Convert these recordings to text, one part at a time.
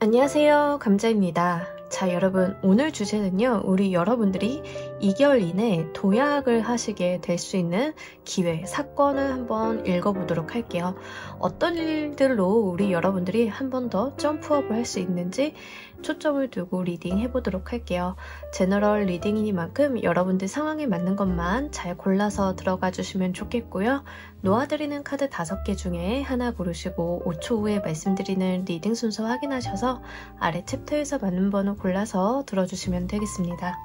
안녕하세요. 감자입니다. 자, 여러분, 오늘 주제는요, 우리 여러분들이 2개월 이내 도약을 하시게 될 수 있는 기회, 사건을 한번 읽어보도록 할게요. 어떤 일들로 우리 여러분들이 한 번 더 점프업을 할 수 있는지 초점을 두고 리딩 해보도록 할게요. 제너럴 리딩이니만큼 여러분들 상황에 맞는 것만 잘 골라서 들어가 주시면 좋겠고요. 놓아드리는 카드 5개 중에 하나 고르시고 5초 후에 말씀드리는 리딩 순서 확인하셔서 아래 챕터에서 맞는 번호 골라서 들어주시면 되겠습니다.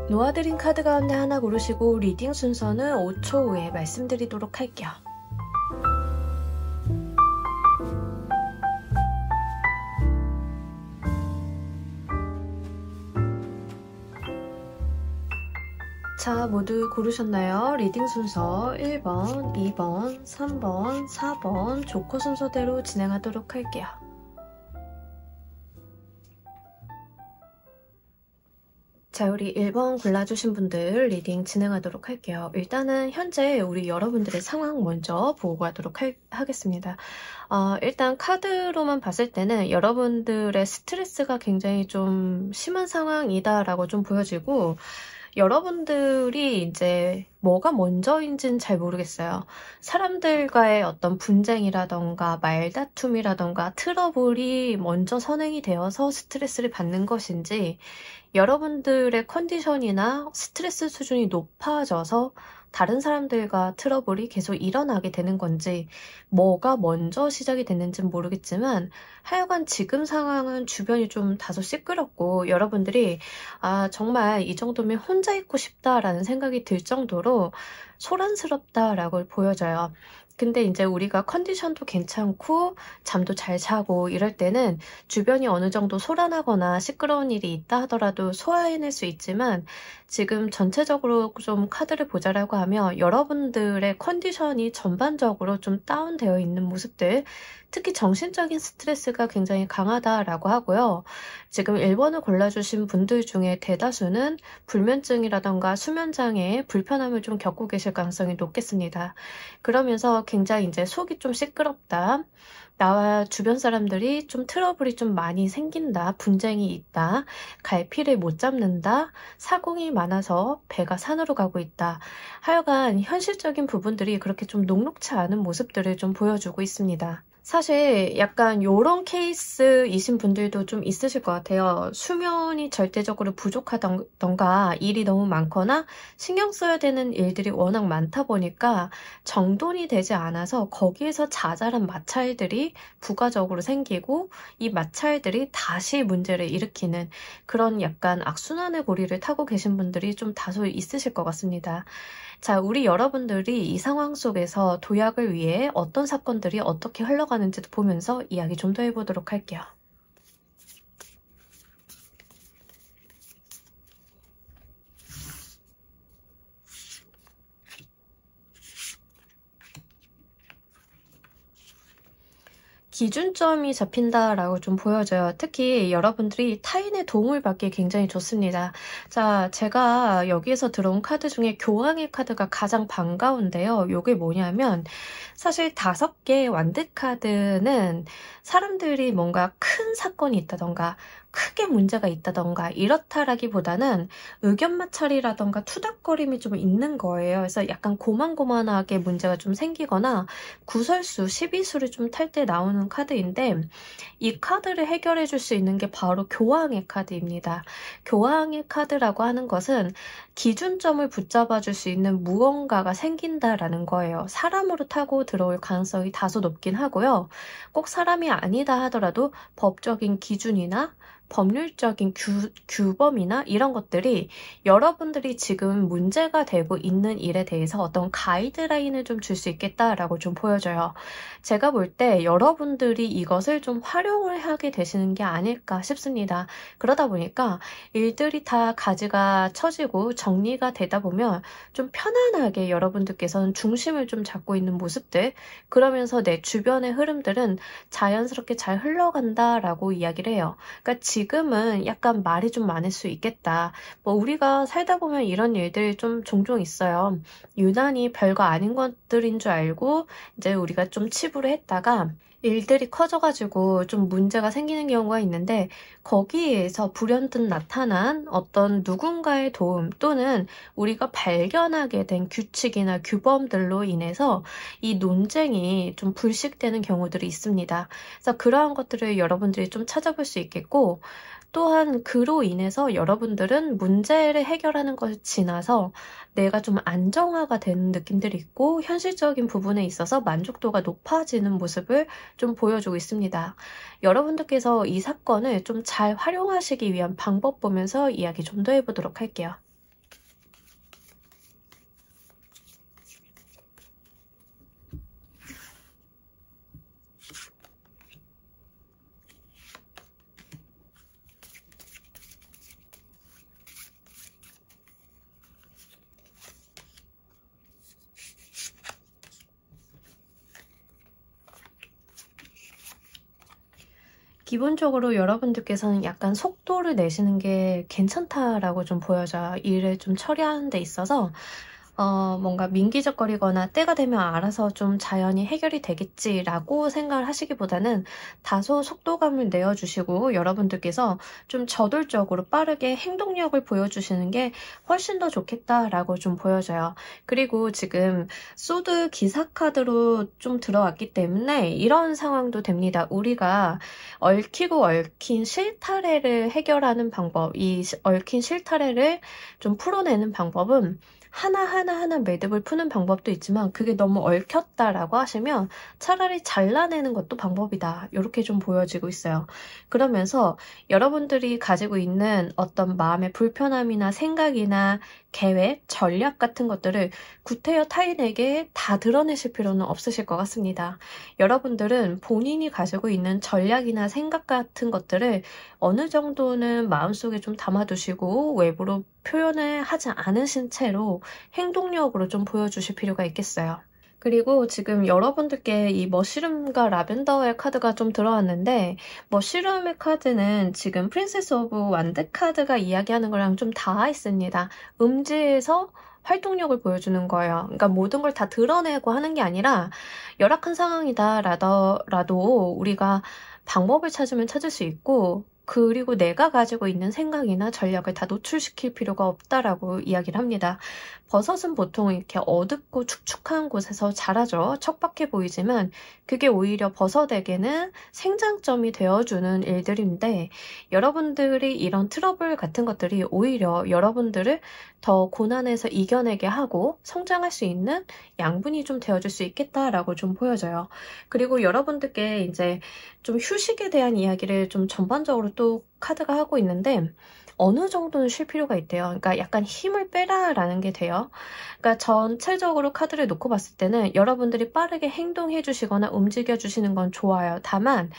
놓아드린 카드 가운데 하나 고르시고 리딩 순서는 5초 후에 말씀드리도록 할게요. 자, 모두 고르셨나요? 리딩 순서 1번, 2번, 3번, 4번 조커 순서대로 진행하도록 할게요. 자, 우리 1번 골라주신 분들 리딩 진행하도록 할게요. 일단은 현재 우리 여러분들의 상황 먼저 보고 가도록 하겠습니다. 일단 카드로만 봤을 때는 여러분들의 스트레스가 굉장히 좀 심한 상황이다라고 좀 보여지고, 여러분들이 이제 뭐가 먼저인지는 잘 모르겠어요. 사람들과의 어떤 분쟁이라던가 말다툼이라던가 트러블이 먼저 선행이 되어서 스트레스를 받는 것인지, 여러분들의 컨디션이나 스트레스 수준이 높아져서 다른 사람들과 트러블이 계속 일어나게 되는 건지, 뭐가 먼저 시작이 됐는지는 모르겠지만 하여간 지금 상황은 주변이 좀 다소 시끄럽고, 여러분들이 정말 이 정도면 혼자 있고 싶다라는 생각이 들 정도로 소란스럽다라고 보여져요. 근데 이제 우리가 컨디션도 괜찮고 잠도 잘 자고 이럴 때는 주변이 어느 정도 소란하거나 시끄러운 일이 있다 하더라도 소화해낼 수 있지만, 지금 전체적으로 좀 카드를 보자라고 하면 여러분들의 컨디션이 전반적으로 좀 다운되어 있는 모습들, 특히 정신적인 스트레스가 굉장히 강하다라고 하고요. 지금 1번을 골라주신 분들 중에 대다수는 불면증이라던가 수면장애, 불편함을 좀 겪고 계실 가능성이 높겠습니다. 그러면서 굉장히 이제 속이 좀 시끄럽다, 나와 주변 사람들이 좀 트러블이 좀 많이 생긴다, 분쟁이 있다, 갈피를 못 잡는다, 사공이 많아서 배가 산으로 가고 있다, 하여간 현실적인 부분들이 그렇게 좀 녹록치 않은 모습들을 좀 보여주고 있습니다. 사실 약간 요런 케이스이신 분들도 좀 있으실 것 같아요. 수면이 절대적으로 부족하던가 일이 너무 많거나 신경 써야 되는 일들이 워낙 많다 보니까 정돈이 되지 않아서 거기에서 자잘한 마찰들이 부가적으로 생기고, 이 마찰들이 다시 문제를 일으키는 그런 약간 악순환의 고리를 타고 계신 분들이 좀 다소 있으실 것 같습니다. 자, 우리 여러분들이 이 상황 속에서 도약을 위해 어떤 사건들이 어떻게 흘러가는지도 보면서 이야기 좀 더 해보도록 할게요. 기준점이 잡힌다라고 좀 보여져요. 특히 여러분들이 타인의 도움을 받기 굉장히 좋습니다. 자, 제가 여기에서 들어온 카드 중에 교황의 카드가 가장 반가운데요. 요게 뭐냐면 사실 5개 완드 카드는 사람들이 뭔가 큰 사건이 있다던가 크게 문제가 있다던가 이렇다라기보다는 의견 마찰이라던가 투닥거림이 좀 있는 거예요. 그래서 약간 고만고만하게 문제가 좀 생기거나 구설수, 시비수를 좀 탈 때 나오는 카드인데 이 카드를 해결해 줄 수 있는 게 바로 교황의 카드입니다. 교황의 카드라고 하는 것은 기준점을 붙잡아 줄 수 있는 무언가가 생긴다라는 거예요. 사람으로 타고 들어올 가능성이 다소 높긴 하고요. 꼭 사람이 아니다 하더라도 법적인 기준이나 법률적인 규범이나 이런 것들이 여러분들이 지금 문제가 되고 있는 일에 대해서 어떤 가이드라인을 좀 줄 수 있겠다라고 좀 보여져요. 제가 볼 때 여러분들이 이것을 좀 활용을 하게 되시는 게 아닐까 싶습니다. 그러다 보니까 일들이 다 가지가 처지고 정리가 되다 보면 좀 편안하게 여러분들께서는 중심을 좀 잡고 있는 모습들, 그러면서 내 주변의 흐름들은 자연스럽게 잘 흘러간다라고 이야기를 해요. 그러니까 지금은 약간 말이 좀 많을 수 있겠다. 뭐 우리가 살다 보면 이런 일들이 좀 종종 있어요. 유난히 별거 아닌 것들인 줄 알고 이제 우리가 좀 치부를 했다가 일들이 커져가지고 좀 문제가 생기는 경우가 있는데 거기에서 불현듯 나타난 어떤 누군가의 도움 또는 우리가 발견하게 된 규칙이나 규범들로 인해서 이 논쟁이 좀 불식되는 경우들이 있습니다. 그래서 그러한 것들을 여러분들이 좀 찾아볼 수 있겠고 또한 그로 인해서 여러분들은 문제를 해결하는 것을 지나서 내가 좀 안정화가 되는 느낌들이 있고 현실적인 부분에 있어서 만족도가 높아지는 모습을 좀 보여주고 있습니다. 여러분들께서 이 사건을 좀 잘 활용하시기 위한 방법 보면서 이야기 좀 더 해보도록 할게요. 기본적으로 여러분들께서는 약간 속도를 내시는 게 괜찮다라고 좀 보여져요. 일을 좀 처리하는 데 있어서 뭔가 민기적거리거나 때가 되면 알아서 좀 자연히 해결이 되겠지라고 생각을 하시기보다는 다소 속도감을 내어주시고 여러분들께서 좀 저돌적으로 빠르게 행동력을 보여주시는 게 훨씬 더 좋겠다라고 좀 보여져요. 그리고 지금 소드 기사 카드로 좀 들어왔기 때문에 이런 상황도 됩니다. 우리가 얽히고 얽힌 실타래를 해결하는 방법, 이 얽힌 실타래를 좀 풀어내는 방법은 하나하나 매듭을 푸는 방법도 있지만 그게 너무 얽혔다라고 하시면 차라리 잘라내는 것도 방법이다. 이렇게 좀 보여지고 있어요. 그러면서 여러분들이 가지고 있는 어떤 마음의 불편함이나 생각이나 계획, 전략 같은 것들을 구태여 타인에게 다 드러내실 필요는 없으실 것 같습니다. 여러분들은 본인이 가지고 있는 전략이나 생각 같은 것들을 어느 정도는 마음속에 좀 담아두시고 외부로 표현을 하지 않으신 채로 행동력으로 좀 보여주실 필요가 있겠어요. 그리고 지금 여러분들께 이 머쉬룸과 라벤더의 카드가 좀 들어왔는데 머쉬룸의 카드는 지금 프린세스 오브 완드 카드가 이야기하는 거랑 좀 닿아 있습니다. 음지에서 활동력을 보여주는 거예요. 그러니까 모든 걸 다 드러내고 하는 게 아니라 열악한 상황이다라도 우리가 방법을 찾으면 찾을 수 있고 그리고 내가 가지고 있는 생각이나 전략을 다 노출시킬 필요가 없다라고 이야기를 합니다. 버섯은 보통 이렇게 어둡고 축축한 곳에서 자라죠. 척박해 보이지만 그게 오히려 버섯에게는 생장점이 되어주는 일들인데 여러분들이 이런 트러블 같은 것들이 오히려 여러분들을 더 고난에서 이겨내게 하고 성장할 수 있는 양분이 좀 되어줄 수 있겠다라고 좀 보여져요. 그리고 여러분들께 이제 좀 휴식에 대한 이야기를 좀 전반적으로 또 카드가 하고 있는데 어느 정도는 쉴 필요가 있대요. 그러니까 약간 힘을 빼라라는 게 돼요. 그러니까 전체적으로 카드를 놓고 봤을 때는 여러분들이 빠르게 행동해 주시거나 움직여 주시는 건 좋아요. 다만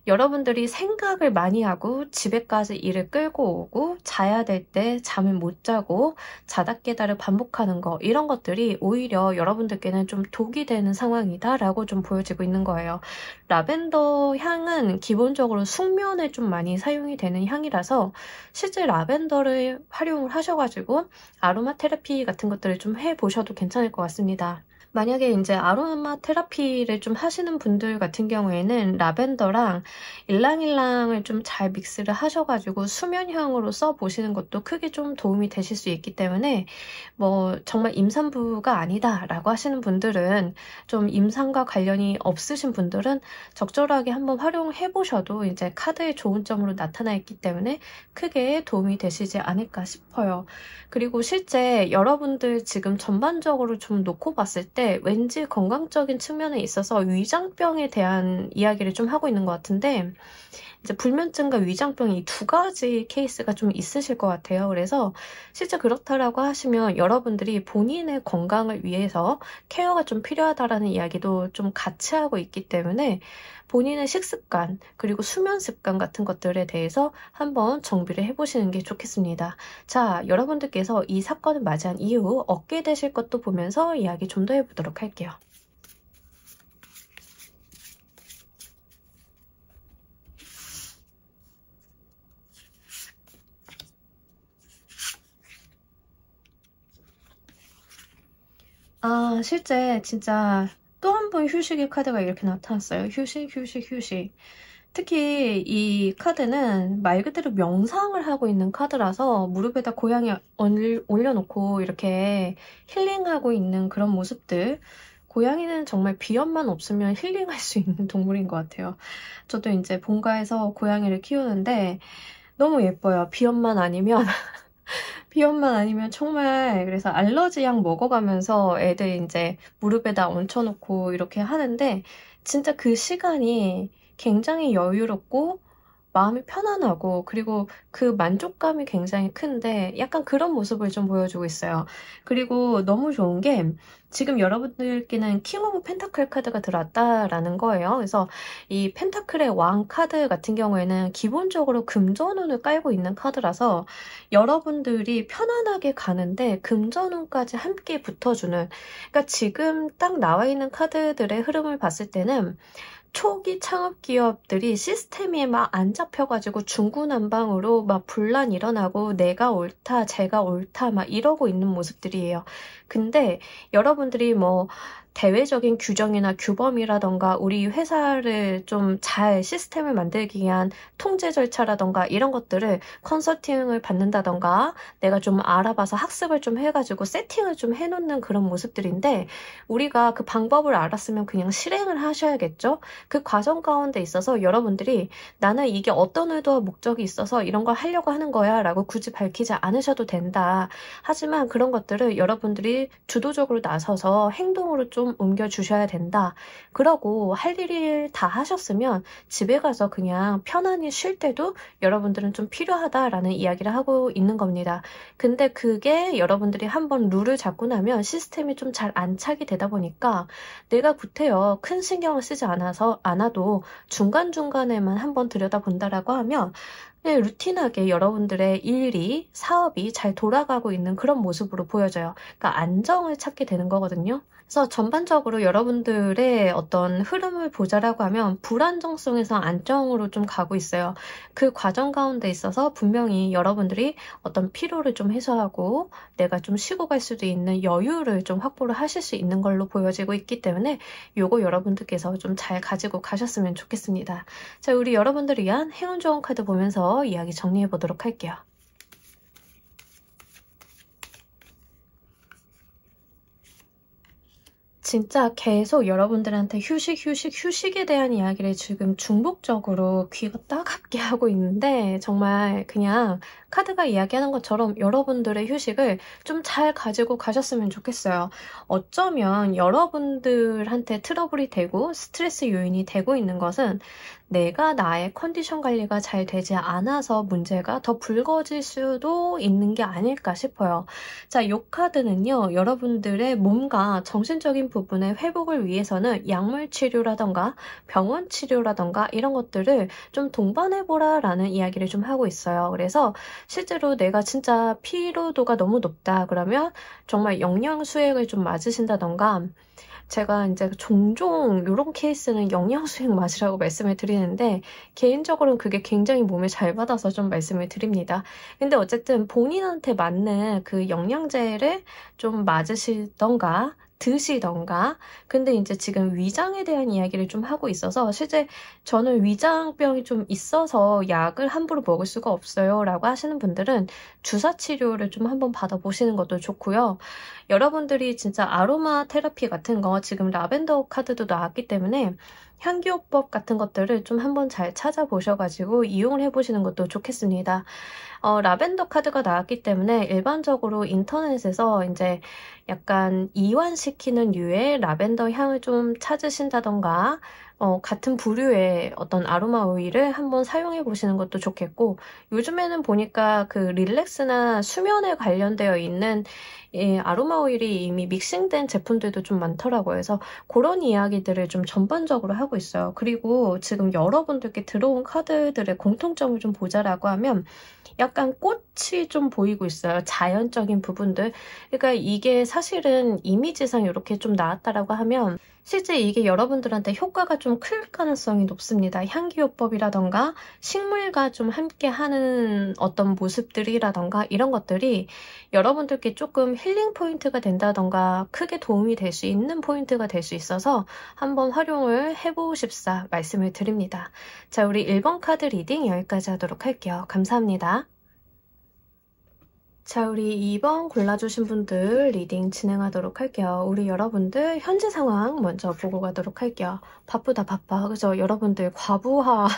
여러분들이 생각을 많이 하고 집에까지 일을 끌고 오고 자야 될 때 잠을 못 자고 자다 깨다를 반복하는 거, 이런 것들이 오히려 여러분들께는 좀 독이 되는 상황이다라고 좀 보여지고 있는 거예요. 라벤더 향은 기본적으로 숙면에 좀 많이 사용이 되는 향이라서 실제 라벤더를 활용을 하셔가지고 아로마 테라피 같은 것들을 좀 해보셔도 괜찮을 것 같습니다. 만약에 이제 아로마 테라피를 좀 하시는 분들 같은 경우에는 라벤더랑 일랑일랑을 좀 잘 믹스를 하셔가지고 수면향으로 써보시는 것도 크게 좀 도움이 되실 수 있기 때문에, 뭐 정말 임산부가 아니다 라고 하시는 분들은, 좀 임상과 관련이 없으신 분들은 적절하게 한번 활용해 보셔도 이제 카드의 좋은 점으로 나타나 있기 때문에 크게 도움이 되시지 않을까 싶어요. 그리고 실제 여러분들 지금 전반적으로 좀 놓고 봤을 때 왠지 건강적인 측면에 있어서 위장병에 대한 이야기를 좀 하고 있는 것 같은데, 이제 불면증과 위장병 이 두 가지 케이스가 좀 있으실 것 같아요. 그래서 실제 그렇다라고 하시면 여러분들이 본인의 건강을 위해서 케어가 좀 필요하다라는 이야기도 좀 같이 하고 있기 때문에 본인의 식습관 그리고 수면 습관 같은 것들에 대해서 한번 정비를 해보시는 게 좋겠습니다. 자, 여러분들께서 이 사건을 맞이한 이후 얻게 되실 것도 보면서 이야기 좀 더 해보도록 할게요. 아, 실제 진짜 또 한 번 휴식의 카드가 이렇게 나타났어요. 휴식, 휴식, 휴식. 특히 이 카드는 말 그대로 명상을 하고 있는 카드라서 무릎에다 고양이 올려놓고 이렇게 힐링하고 있는 그런 모습들. 고양이는 정말 비염만 없으면 힐링할 수 있는 동물인 것 같아요. 저도 이제 본가에서 고양이를 키우는데 너무 예뻐요. 비염만 아니면 정말. 그래서 알러지 약 먹어가면서 애들 이제 무릎에다 얹혀놓고 이렇게 하는데 진짜 그 시간이 굉장히 여유롭고 마음이 편안하고, 그리고 그 만족감이 굉장히 큰데 약간 그런 모습을 좀 보여주고 있어요. 그리고 너무 좋은 게 지금 여러분들께는 킹 오브 펜타클 카드가 들어왔다라는 거예요. 그래서 이 펜타클의 왕 카드 같은 경우에는 기본적으로 금전운을 깔고 있는 카드라서 여러분들이 편안하게 가는데 금전운까지 함께 붙어주는, 그러니까 지금 딱 나와 있는 카드들의 흐름을 봤을 때는 초기 창업 기업들이 시스템이 막 안 잡혀가지고 중구난방으로 막 분란 일어나고 내가 옳다, 제가 옳다 막 이러고 있는 모습들이에요. 근데 여러분들이 뭐 대외적인 규정이나 규범이라던가 우리 회사를 좀 잘 시스템을 만들기 위한 통제 절차라던가 이런 것들을 컨설팅을 받는다던가 내가 좀 알아봐서 학습을 좀 해가지고 세팅을 좀 해놓는 그런 모습들인데, 우리가 그 방법을 알았으면 그냥 실행을 하셔야겠죠? 그 과정 가운데 있어서 여러분들이 나는 이게 어떤 의도와 목적이 있어서 이런 걸 하려고 하는 거야 라고 굳이 밝히지 않으셔도 된다. 하지만 그런 것들을 여러분들이 주도적으로 나서서 행동으로 좀 옮겨주셔야 된다. 그러고 할 일을 다 하셨으면 집에 가서 그냥 편안히 쉴 때도 여러분들은 좀 필요하다라는 이야기를 하고 있는 겁니다. 근데 그게 여러분들이 한번 룰을 잡고 나면 시스템이 좀 잘 안착이 되다 보니까 내가 구태여 큰 신경을 쓰지 않아도 중간중간에만 한번 들여다본다라고 하면 네, 루틴하게 여러분들의 일이, 사업이 잘 돌아가고 있는 그런 모습으로 보여져요. 그러니까 안정을 찾게 되는 거거든요. 그래서 전반적으로 여러분들의 어떤 흐름을 보자라고 하면 불안정성에서 안정으로 좀 가고 있어요. 그 과정 가운데 있어서 분명히 여러분들이 어떤 피로를 좀 해소하고 내가 좀 쉬고 갈 수도 있는 여유를 좀 확보를 하실 수 있는 걸로 보여지고 있기 때문에 요거 여러분들께서 좀 잘 가지고 가셨으면 좋겠습니다. 자, 우리 여러분들을 위한 행운 좋은 카드 보면서 이야기 정리해 보도록 할게요. 진짜 계속 여러분들한테 휴식에 대한 이야기를 지금 중복적으로 귀가 따갑게 하고 있는데, 정말 그냥 카드가 이야기하는 것처럼 여러분들의 휴식을 좀 잘 가지고 가셨으면 좋겠어요. 어쩌면 여러분들한테 트러블이 되고 스트레스 요인이 되고 있는 것은 내가 나의 컨디션 관리가 잘 되지 않아서 문제가 더 불거질 수도 있는 게 아닐까 싶어요. 자, 이 카드는요, 여러분들의 몸과 정신적인 부분의 회복을 위해서는 약물 치료라던가 병원 치료라던가 이런 것들을 좀 동반해보라 라는 이야기를 좀 하고 있어요. 그래서 실제로 내가 진짜 피로도가 너무 높다 그러면 정말 영양수액을 좀 맞으신다던가, 제가 이제 종종 이런 케이스는 영양수액 맞으라고 말씀을 드리는데 개인적으로는 그게 굉장히 몸에 잘 받아서 좀 말씀을 드립니다. 근데 어쨌든 본인한테 맞는 그 영양제를 좀 맞으시던가 드시던가. 근데 이제 지금 위장에 대한 이야기를 좀 하고 있어서 실제 저는 위장병이 좀 있어서 약을 함부로 먹을 수가 없어요 라고 하시는 분들은 주사 치료를 좀 한번 받아보시는 것도 좋고요. 여러분들이 진짜 아로마 테라피 같은 거, 지금 라벤더 카드도 나왔기 때문에 향기요법 같은 것들을 좀 한번 잘 찾아보셔가지고 이용을 해보시는 것도 좋겠습니다. 라벤더 카드가 나왔기 때문에 일반적으로 인터넷에서 이제 약간 이완시키는 류의 라벤더 향을 좀 찾으신다던가, 같은 부류의 어떤 아로마 오일을 한번 사용해 보시는 것도 좋겠고, 요즘에는 보니까 그 릴렉스나 수면에 관련되어 있는 아로마 오일이 이미 믹싱된 제품들도 좀 많더라고요. 그래서 그런 이야기들을 좀 전반적으로 하고 있어요. 그리고 지금 여러분들께 들어온 카드들의 공통점을 좀 보자라고 하면 약간 꽃이 좀 보이고 있어요. 자연적인 부분들. 그러니까 이게 사실은 이미지상 이렇게 좀 나왔다라고 하면 실제 이게 여러분들한테 효과가 좀 클 가능성이 높습니다. 향기요법이라던가 식물과 좀 함께하는 어떤 모습들이라던가 이런 것들이 여러분들께 조금 힐링 포인트가 된다던가 크게 도움이 될 수 있는 포인트가 될 수 있어서 한번 활용을 해보십사 말씀을 드립니다. 자, 우리 1번 카드 리딩 여기까지 하도록 할게요. 감사합니다. 자, 우리 2번 골라주신 분들 리딩 진행하도록 할게요. 우리 여러분들 현재 상황 먼저 보고 가도록 할게요. 바쁘다 바빠. 그죠? 여러분들 과부하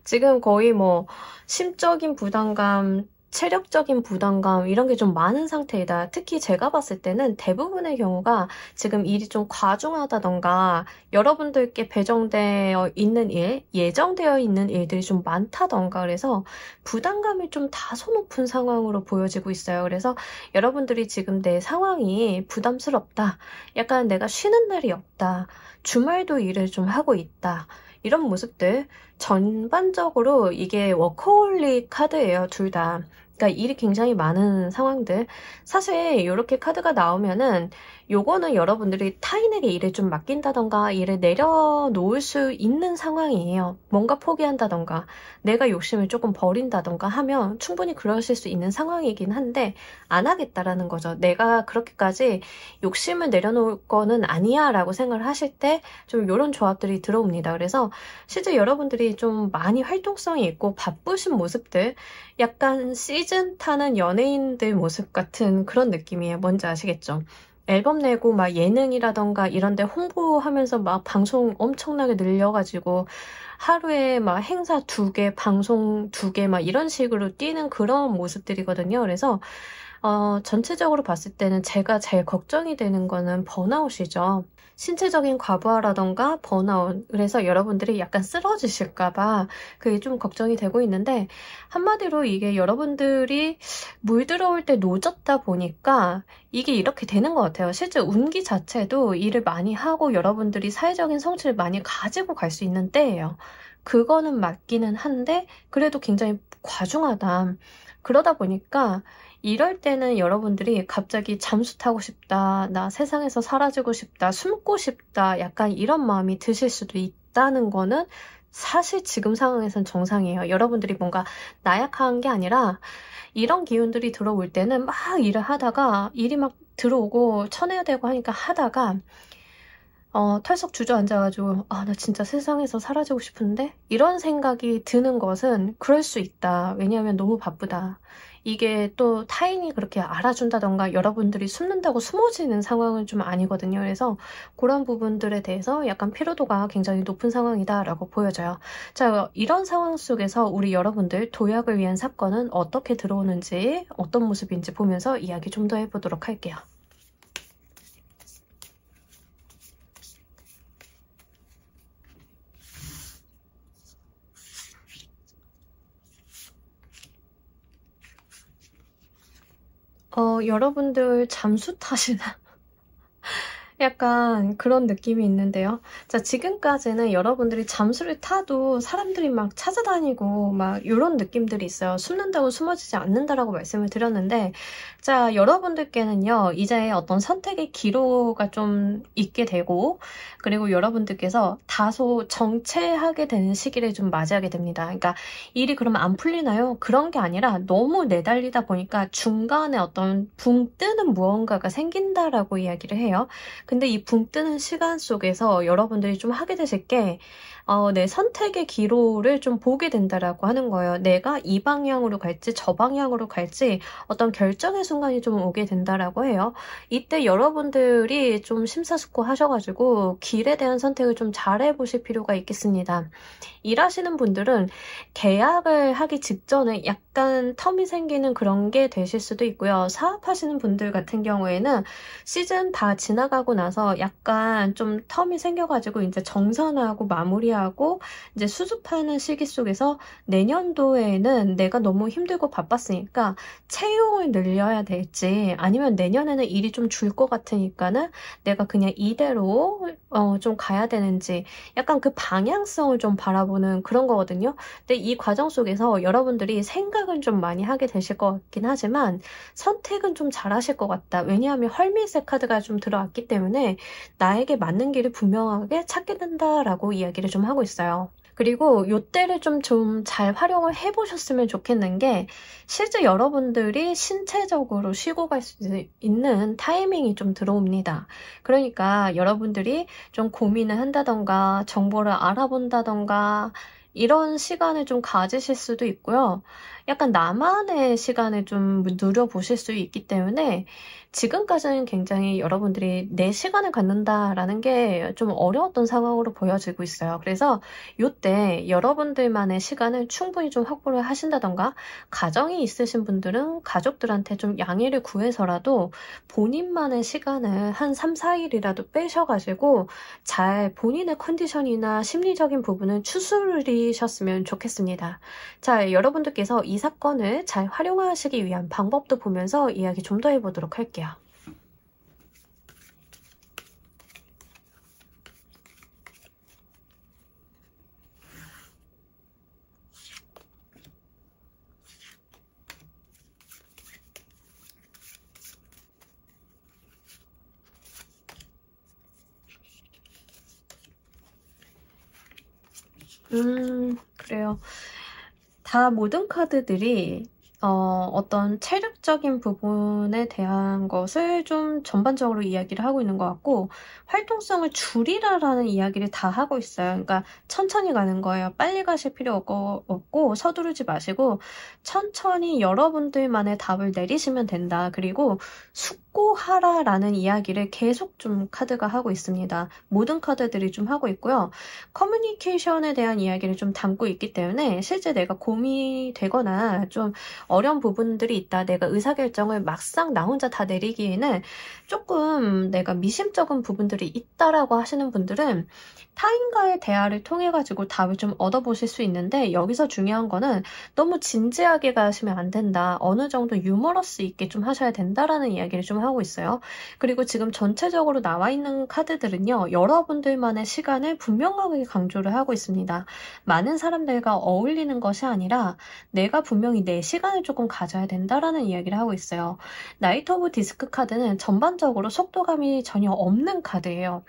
지금 거의 뭐 심적인 부담감, 체력적인 부담감 이런 게 좀 많은 상태이다. 특히 제가 봤을 때는 대부분의 경우가 지금 일이 좀 과중하다던가 여러분들께 배정되어 있는 일, 예정되어 있는 일들이 좀 많다던가 그래서 부담감이 좀 다소 높은 상황으로 보여지고 있어요. 그래서 여러분들이 지금 내 상황이 부담스럽다. 약간 내가 쉬는 날이 없다. 주말도 일을 좀 하고 있다. 이런 모습들 전반적으로 이게 워커홀릭 카드예요. 둘 다. 그러니까 일이 굉장히 많은 상황들. 사실 이렇게 카드가 나오면은 요거는 여러분들이 타인에게 일을 좀 맡긴다던가 일을 내려놓을 수 있는 상황이에요. 뭔가 포기한다던가 내가 욕심을 조금 버린다던가 하면 충분히 그러실 수 있는 상황이긴 한데 안 하겠다라는 거죠. 내가 그렇게까지 욕심을 내려놓을 거는 아니야 라고 생각을 하실 때 좀 이런 조합들이 들어옵니다. 그래서 실제 여러분들이 좀 많이 활동성이 있고 바쁘신 모습들, 약간 시즌 타는 연예인들 모습 같은 그런 느낌이에요. 뭔지 아시겠죠? 앨범 내고 막 예능이라던가 이런 데 홍보하면서 막 방송 엄청나게 늘려가지고 하루에 막 행사 2개, 방송 2개 막 이런 식으로 뛰는 그런 모습들이거든요. 그래서 전체적으로 봤을 때는 제가 제일 걱정이 되는 거는 번아웃이죠. 신체적인 과부하라던가 번아웃. 그래서 여러분들이 약간 쓰러지실까봐 그게 좀 걱정이 되고 있는데 한마디로 이게 여러분들이 물들어올 때 노졌다 보니까 이게 이렇게 되는 것 같아요. 실제 운기 자체도 일을 많이 하고 여러분들이 사회적인 성취를 많이 가지고 갈 수 있는 때예요. 그거는 맞기는 한데 그래도 굉장히 과중하다. 그러다 보니까 이럴 때는 여러분들이 갑자기 잠수 타고 싶다, 나 세상에서 사라지고 싶다, 숨고 싶다, 약간 이런 마음이 드실 수도 있다는 거는 사실 지금 상황에선 정상이에요. 여러분들이 뭔가 나약한 게 아니라 이런 기운들이 들어올 때는 막 일을 하다가 일이 막 들어오고 쳐내야 되고 하니까 하다가 털썩 주저앉아가지고 나 진짜 세상에서 사라지고 싶은데? 이런 생각이 드는 것은 그럴 수 있다. 왜냐하면 너무 바쁘다. 이게 또 타인이 그렇게 알아준다던가 여러분들이 숨는다고 숨어지는 상황은 좀 아니거든요. 그래서 그런 부분들에 대해서 약간 피로도가 굉장히 높은 상황이다라고 보여져요. 자, 이런 상황 속에서 우리 여러분들 도약을 위한 사건은 어떻게 들어오는지, 어떤 모습인지 보면서 이야기 좀 더 해보도록 할게요. 여러분들 잠수 타시나? 약간 그런 느낌이 있는데요. 자, 지금까지는 여러분들이 잠수를 타도 사람들이 막 찾아다니고 막 이런 느낌들이 있어요. 숨는다고 숨어지지 않는다라고 말씀을 드렸는데, 자, 여러분들께는요, 이제 어떤 선택의 기로가 좀 있게 되고, 그리고 여러분들께서 다소 정체하게 되는 시기를 좀 맞이하게 됩니다. 그러니까 일이 그러면 안 풀리나요? 그런 게 아니라 너무 내달리다 보니까 중간에 어떤 붕 뜨는 무언가가 생긴다라고 이야기를 해요. 근데 이 붕 뜨는 시간 속에서 여러분들이 좀 하게 되실 게 내 선택의 기로를 좀 보게 된다라고 하는 거예요. 내가 이 방향으로 갈지 저 방향으로 갈지 어떤 결정의 순간이 좀 오게 된다라고 해요. 이때 여러분들이 좀 심사숙고하셔가지고 길에 대한 선택을 좀 잘해보실 필요가 있겠습니다. 일하시는 분들은 계약을 하기 직전에 약간 텀이 생기는 그런 게 되실 수도 있고요. 사업하시는 분들 같은 경우에는 시즌 다 지나가고 나서 약간 좀 텀이 생겨가지고 이제 정산하고 마무리하고 이제 수습하는 시기 속에서 내년도에는 내가 너무 힘들고 바빴으니까 채용을 늘려야 될지 아니면 내년에는 일이 좀 줄 것 같으니까는 내가 그냥 이대로 좀 가야 되는지 약간 그 방향성을 좀 바라보는 그런 거거든요. 근데 이 과정 속에서 여러분들이 생각은 좀 많이 하게 되실 것 같긴 하지만 선택은 좀 잘하실 것 같다. 왜냐하면 헐미색 카드가 좀 들어왔기 때문에 나에게 맞는 길을 분명하게 찾게 된다라고 이야기를 좀 하고 있어요. 그리고 요때를 좀 잘 활용을 해보셨으면 좋겠는 게 실제 여러분들이 신체적으로 쉬고 갈 수 있는 타이밍이 좀 들어옵니다. 그러니까 여러분들이 좀 고민을 한다던가 정보를 알아본다던가 이런 시간을 좀 가지실 수도 있고요. 약간 나만의 시간을 좀 누려보실 수 있기 때문에 지금까지는 굉장히 여러분들이 내 시간을 갖는다라는 게 좀 어려웠던 상황으로 보여지고 있어요. 그래서 이때 여러분들만의 시간을 충분히 좀 확보를 하신다던가 가정이 있으신 분들은 가족들한테 좀 양해를 구해서라도 본인만의 시간을 한 3, 4일이라도 빼셔가지고 잘 본인의 컨디션이나 심리적인 부분을 추스리셨으면 좋겠습니다. 자, 여러분들께서 이 사건을 잘 활용하시기 위한 방법도 보면서 이야기 좀 더 해보도록 할게요. 그래요. 다 모든 카드들이 어떤 체력적인 부분에 대한 것을 좀 전반적으로 이야기를 하고 있는 것 같고 활동성을 줄이라라는 이야기를 다 하고 있어요. 그러니까 천천히 가는 거예요. 빨리 가실 필요 없고 서두르지 마시고 천천히 여러분들만의 답을 내리시면 된다. 그리고 숙고하라라는 이야기를 계속 좀 카드가 하고 있습니다. 모든 카드들이 좀 하고 있고요. 커뮤니케이션에 대한 이야기를 좀 담고 있기 때문에 실제 내가 고민이 되거나 좀 어려운 부분들이 있다. 내가 의사결정을 막상 나 혼자 다 내리기에는 조금 내가 미심쩍은 부분들이 있다라고 하시는 분들은 타인과의 대화를 통해 가지고 답을 좀 얻어보실 수 있는데 여기서 중요한 거는 너무 진지하게 가시면 안 된다. 어느 정도 유머러스 있게 좀 하셔야 된다라는 이야기를 좀 하고 있어요. 그리고 지금 전체적으로 나와 있는 카드들은요. 여러분들만의 시간을 분명하게 강조를 하고 있습니다. 많은 사람들과 어울리는 것이 아니라 내가 분명히 내 시간을 조금 가져야 된다라는 이야기를 하고 있어요. 나이트 오브 디스크 카드는 전반적으로 속도감이 전혀 없는 카드예요.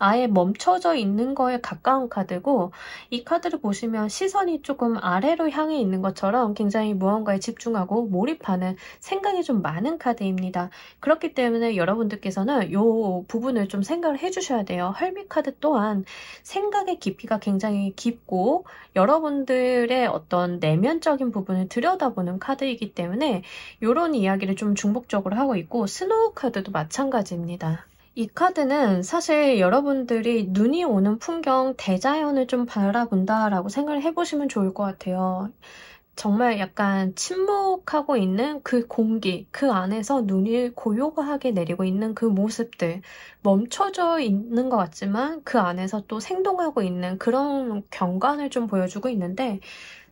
아예 멈춰져 있는 거에 가까운 카드고, 이 카드를 보시면 시선이 조금 아래로 향해 있는 것처럼 굉장히 무언가에 집중하고 몰입하는 생각이 좀 많은 카드입니다. 그렇기 때문에 여러분들께서는 이 부분을 좀 생각을 해주셔야 돼요. 헐미 카드 또한 생각의 깊이가 굉장히 깊고 여러분들의 어떤 내면적인 부분을 들여다보는 카드이기 때문에 이런 이야기를 좀 중복적으로 하고 있고, 스노우 카드도 마찬가지입니다. 이 카드는 사실 여러분들이 눈이 오는 풍경, 대자연을 좀 바라본다라고 생각을 해보시면 좋을 것 같아요. 정말 약간 침묵하고 있는 그 공기, 그 안에서 눈이 고요하게 내리고 있는 그 모습들, 멈춰져 있는 것 같지만 그 안에서 또 생동하고 있는 그런 경관을 좀 보여주고 있는데,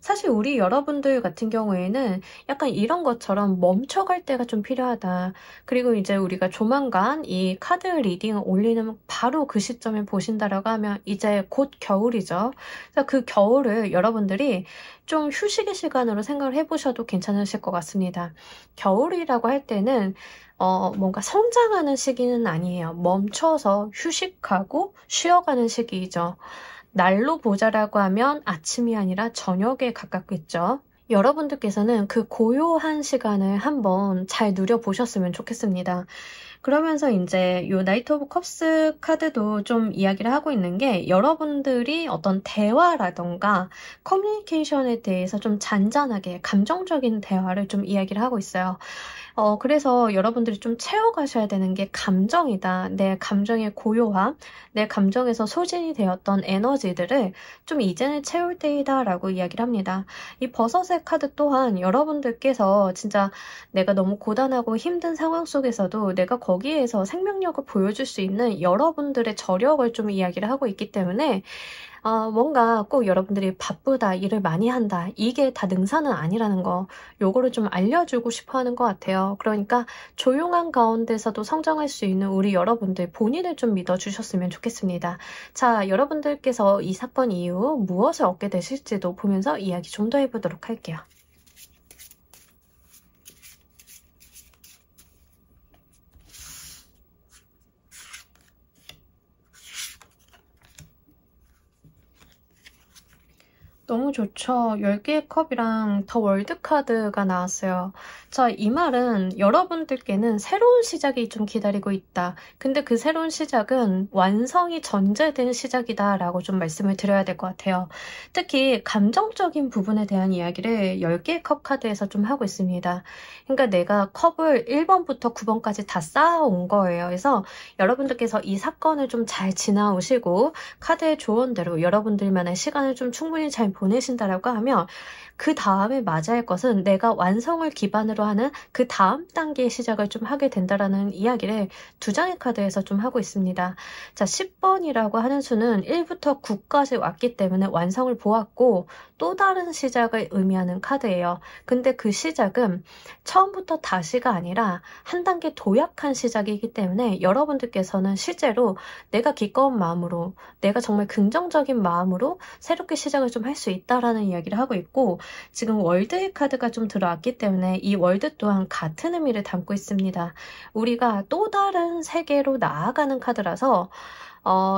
사실 우리 여러분들 같은 경우에는 약간 이런 것처럼 멈춰갈 때가 좀 필요하다. 그리고 이제 우리가 조만간 이 카드 리딩을 올리는 바로 그 시점에 보신다라고 하면 이제 곧 겨울이죠. 그래서 그 겨울을 여러분들이 좀 휴식의 시간으로 생각을 해보셔도 괜찮으실 것 같습니다. 겨울이라고 할 때는 뭔가 성장하는 시기는 아니에요. 멈춰서 휴식하고 쉬어가는 시기이죠. 날로 보자라고 하면 아침이 아니라 저녁에 가깝겠죠. 여러분들께서는 그 고요한 시간을 한번 잘 누려보셨으면 좋겠습니다. 그러면서 이제 이 나이트 오브 컵스 카드도 좀 이야기를 하고 있는 게, 여러분들이 어떤 대화라던가 커뮤니케이션에 대해서 좀 잔잔하게 감정적인 대화를 좀 이야기를 하고 있어요. 그래서 여러분들이 좀 채워가셔야 되는 게 감정이다. 내 감정의 고요함, 내 감정에서 소진이 되었던 에너지들을 좀 이제는 채울 때이다 라고 이야기를 합니다. 이 버섯의 카드 또한 여러분들께서 진짜 내가 너무 고단하고 힘든 상황 속에서도 내가 거기에서 생명력을 보여줄 수 있는 여러분들의 저력을 좀 이야기를 하고 있기 때문에, 뭔가 꼭 여러분들이 바쁘다, 일을 많이 한다, 이게 다 능사는 아니라는 거, 요거를 좀 알려주고 싶어 하는 것 같아요. 그러니까 조용한 가운데서도 성장할 수 있는 우리 여러분들 본인을 좀 믿어주셨으면 좋겠습니다. 자, 여러분들께서 이 사건 이후 무엇을 얻게 되실지도 보면서 이야기 좀 더 해보도록 할게요. 너무 좋죠. 10개의 컵이랑 더 월드 카드가 나왔어요. 자, 이 말은 여러분들께는 새로운 시작이 좀 기다리고 있다. 근데 그 새로운 시작은 완성이 전제된 시작이다 라고 좀 말씀을 드려야 될 것 같아요. 특히 감정적인 부분에 대한 이야기를 10개의 컵 카드에서 좀 하고 있습니다. 그러니까 내가 컵을 1번부터 9번까지 다 쌓아온 거예요. 그래서 여러분들께서 이 사건을 좀 잘 지나오시고 카드의 조언대로 여러분들만의 시간을 좀 충분히 잘 보내신다라고 하면, 그 다음에 맞아야 할 것은 내가 완성을 기반으로 하는 그 다음 단계의 시작을 좀 하게 된다라는 이야기를 두 장의 카드에서 좀 하고 있습니다. 자, 10번이라고 하는 수는 1부터 9까지 왔기 때문에 완성을 보았고 또 다른 시작을 의미하는 카드예요. 근데 그 시작은 처음부터 다시가 아니라 한 단계 도약한 시작이기 때문에 여러분들께서는 실제로 내가 기꺼운 마음으로, 내가 정말 긍정적인 마음으로 새롭게 시작을 좀 할 수 있다라는 이야기를 하고 있고, 지금 월드의 카드가 좀 들어왔기 때문에 이 월드 또한 같은 의미를 담고 있습니다. 우리가 또 다른 세계로 나아가는 카드라서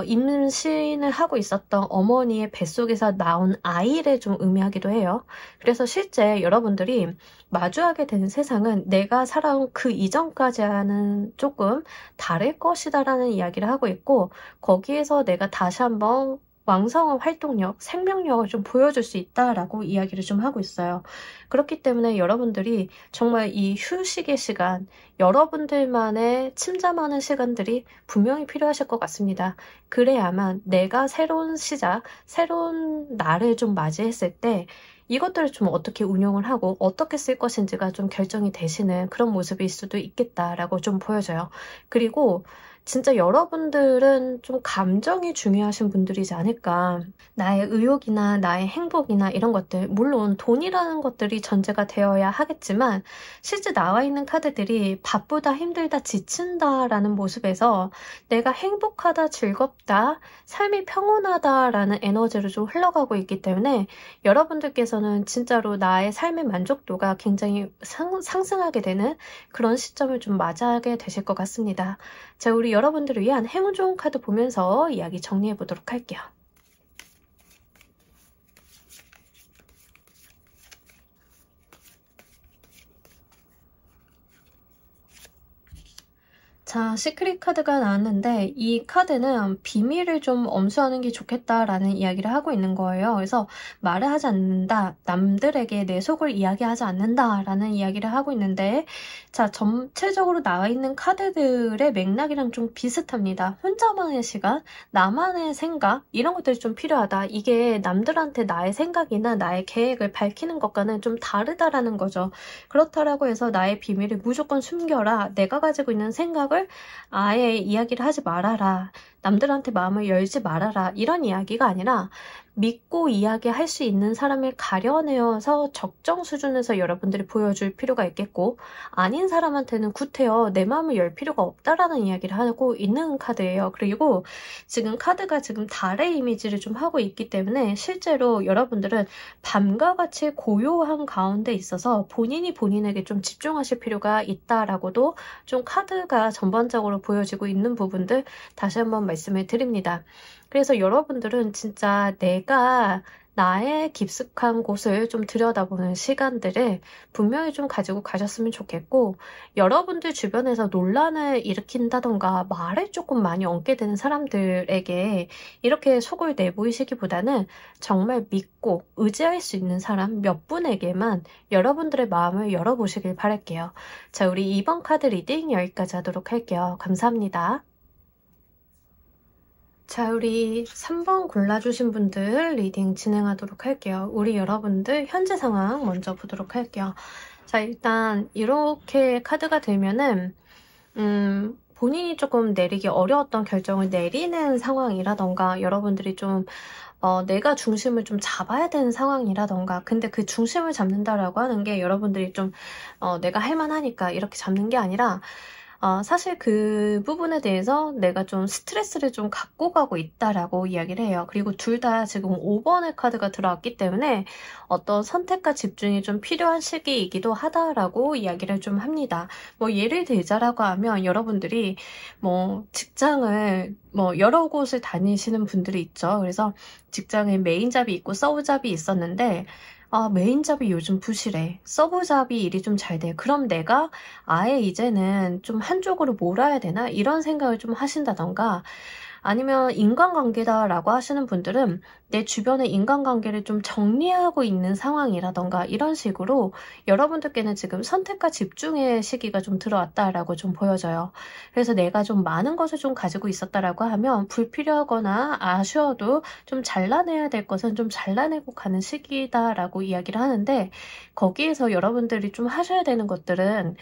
임신을 하고 있었던 어머니의 뱃속에서 나온 아이를 좀 의미하기도 해요. 그래서 실제 여러분들이 마주하게 되는 세상은 내가 살아온 그 이전까지와는 조금 다를 것이다 라는 이야기를 하고 있고, 거기에서 내가 다시 한번 왕성한 활동력, 생명력을 좀 보여줄 수 있다라고 이야기를 좀 하고 있어요. 그렇기 때문에 여러분들이 정말 이 휴식의 시간, 여러분들만의 침잠하는 시간들이 분명히 필요하실 것 같습니다. 그래야만 내가 새로운 시작, 새로운 날을 좀 맞이했을 때 이것들을 좀 어떻게 운용을 하고 어떻게 쓸 것인지가 좀 결정이 되시는 그런 모습일 수도 있겠다라고 좀 보여져요. 그리고 진짜 여러분들은 좀 감정이 중요하신 분들이지 않을까. 나의 의욕이나 나의 행복이나 이런 것들, 물론 돈이라는 것들이 전제가 되어야 하겠지만, 실제 나와 있는 카드들이 바쁘다, 힘들다, 지친다라는 모습에서 내가 행복하다, 즐겁다, 삶이 평온하다라는 에너지로 좀 흘러가고 있기 때문에 여러분들께서는 진짜로 나의 삶의 만족도가 굉장히 상승하게 되는 그런 시점을 좀 맞이하게 되실 것 같습니다. 자, 우리 여러분들을 위한 행운 좋은 카드 보면서 이야기 정리해 보도록 할게요. 자, 시크릿 카드가 나왔는데 이 카드는 비밀을 좀 엄수하는 게 좋겠다라는 이야기를 하고 있는 거예요. 그래서 말을 하지 않는다, 남들에게 내 속을 이야기하지 않는다라는 이야기를 하고 있는데, 자, 전체적으로 나와 있는 카드들의 맥락이랑 좀 비슷합니다. 혼자만의 시간, 나만의 생각, 이런 것들이 좀 필요하다. 이게 남들한테 나의 생각이나 나의 계획을 밝히는 것과는 좀 다르다라는 거죠. 그렇다라고 해서 나의 비밀을 무조건 숨겨라, 내가 가지고 있는 생각을 아예 이야기를 하지 말아라, 남들한테 마음을 열지 말아라, 이런 이야기가 아니라 믿고 이야기할 수 있는 사람을 가려내어서 적정 수준에서 여러분들이 보여줄 필요가 있겠고, 아닌 사람한테는 구태여 내 마음을 열 필요가 없다라는 이야기를 하고 있는 카드예요. 그리고 지금 카드가 지금 달의 이미지를 좀 하고 있기 때문에 실제로 여러분들은 밤과 같이 고요한 가운데 있어서 본인이 본인에게 좀 집중하실 필요가 있다라고도 좀 카드가 전반적으로 보여지고 있는 부분들 다시 한번 말씀을 드립니다. 그래서 여러분들은 진짜 내가 나의 깊숙한 곳을 좀 들여다보는 시간들을 분명히 좀 가지고 가셨으면 좋겠고, 여러분들 주변에서 논란을 일으킨다던가 말을 조금 많이 얹게 되는 사람들에게 이렇게 속을 내보이시기보다는 정말 믿고 의지할 수 있는 사람 몇 분에게만 여러분들의 마음을 열어보시길 바랄게요. 자, 우리 이번 카드 리딩 여기까지 하도록 할게요. 감사합니다. 자, 우리 3번 골라주신 분들 리딩 진행하도록 할게요. 우리 여러분들 현재 상황 먼저 보도록 할게요. 자, 일단 이렇게 카드가 되면은 본인이 조금 내리기 어려웠던 결정을 내리는 상황이라던가, 여러분들이 좀 내가 중심을 좀 잡아야 되는 상황이라던가, 근데 그 중심을 잡는다라고 하는 게 여러분들이 좀 내가 할만하니까 이렇게 잡는 게 아니라, 사실 그 부분에 대해서 내가 좀 스트레스를 좀 갖고 가고 있다라고 이야기를 해요. 그리고 둘 다 지금 5번의 카드가 들어왔기 때문에 어떤 선택과 집중이 좀 필요한 시기이기도 하다라고 이야기를 좀 합니다. 뭐 예를 들자라고 하면 여러분들이 뭐 직장을 여러 곳을 다니시는 분들이 있죠. 그래서 직장에 메인잡이 있고 서브잡이 있었는데, 메인잡이 요즘 부실해, 서브잡이 일이 좀 잘 돼, 그럼 내가 아예 이제는 좀 한쪽으로 몰아야 되나, 이런 생각을 좀 하신다던가, 아니면 인간관계다라고 하시는 분들은 내 주변의 인간관계를 좀 정리하고 있는 상황이라던가, 이런 식으로 여러분들께는 지금 선택과 집중의 시기가 좀 들어왔다라고 좀 보여져요. 그래서 내가 좀 많은 것을 좀 가지고 있었다라고 하면 불필요하거나 아쉬워도 좀 잘라내야 될 것은 좀 잘라내고 가는 시기다라고 이야기를 하는데, 거기에서 여러분들이 좀 하셔야 되는 것들은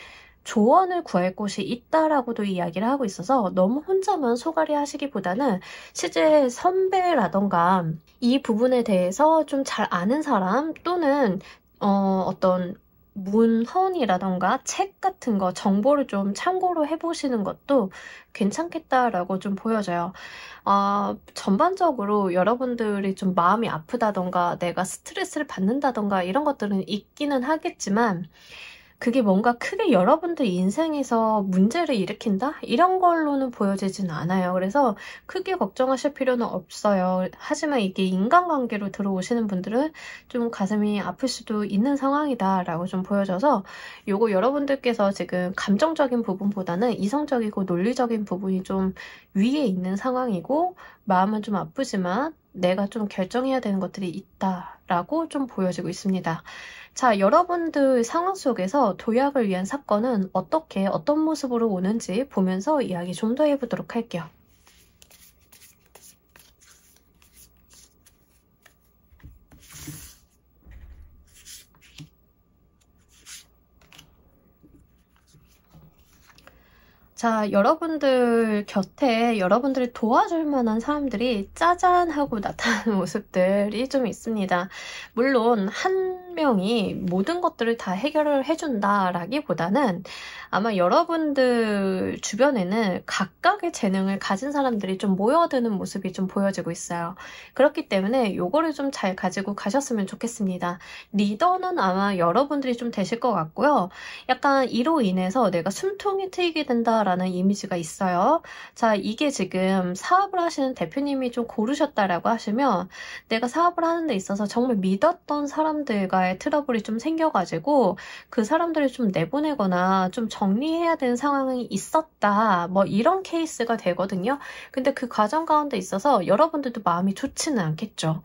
조언을 구할 곳이 있다라고도 이야기를 하고 있어서 너무 혼자만 소갈이 하시기보다는 실제 선배라던가 이 부분에 대해서 좀 잘 아는 사람, 또는 어떤 문헌이라던가 책 같은 거, 정보를 좀 참고로 해보시는 것도 괜찮겠다라고 좀 보여져요. 전반적으로 여러분들이 좀 마음이 아프다던가 내가 스트레스를 받는다던가 이런 것들은 있기는 하겠지만, 그게 뭔가 크게 여러분들 인생에서 문제를 일으킨다? 이런 걸로는 보여지진 않아요. 그래서 크게 걱정하실 필요는 없어요. 하지만 이게 인간관계로 들어오시는 분들은 좀 가슴이 아플 수도 있는 상황이다라고 좀 보여져서, 요거 여러분들께서 지금 감정적인 부분보다는 이성적이고 논리적인 부분이 좀 위에 있는 상황이고, 마음은 좀 아프지만 내가 좀 결정해야 되는 것들이 있다라고 좀 보여지고 있습니다. 자, 여러분들 상황 속에서 도약을 위한 사건은 어떤 모습으로 오는지 보면서 이야기 좀 더 해보도록 할게요. 자, 여러분들 곁에 여러분들을 도와줄 만한 사람들이 짜잔 하고 나타나는 모습들이 좀 있습니다. 물론 한 한 명이 모든 것들을 다 해결을 해준다라기보다는 아마 여러분들 주변에는 각각의 재능을 가진 사람들이 좀 모여드는 모습이 좀 보여지고 있어요. 그렇기 때문에 요거를 좀 잘 가지고 가셨으면 좋겠습니다. 리더는 아마 여러분들이 좀 되실 것 같고요. 약간 이로 인해서 내가 숨통이 트이게 된다라는 이미지가 있어요. 자, 이게 지금 사업을 하시는 대표님이 좀 고르셨다라고 하시면 내가 사업을 하는 데 있어서 정말 믿었던 사람들과의 트러블이 좀 생겨가지고 그 사람들을 좀 내보내거나 좀 정리해야 되는 상황이 있었다. 뭐 이런 케이스가 되거든요. 근데 그 과정 가운데 있어서 여러분들도 마음이 좋지는 않겠죠.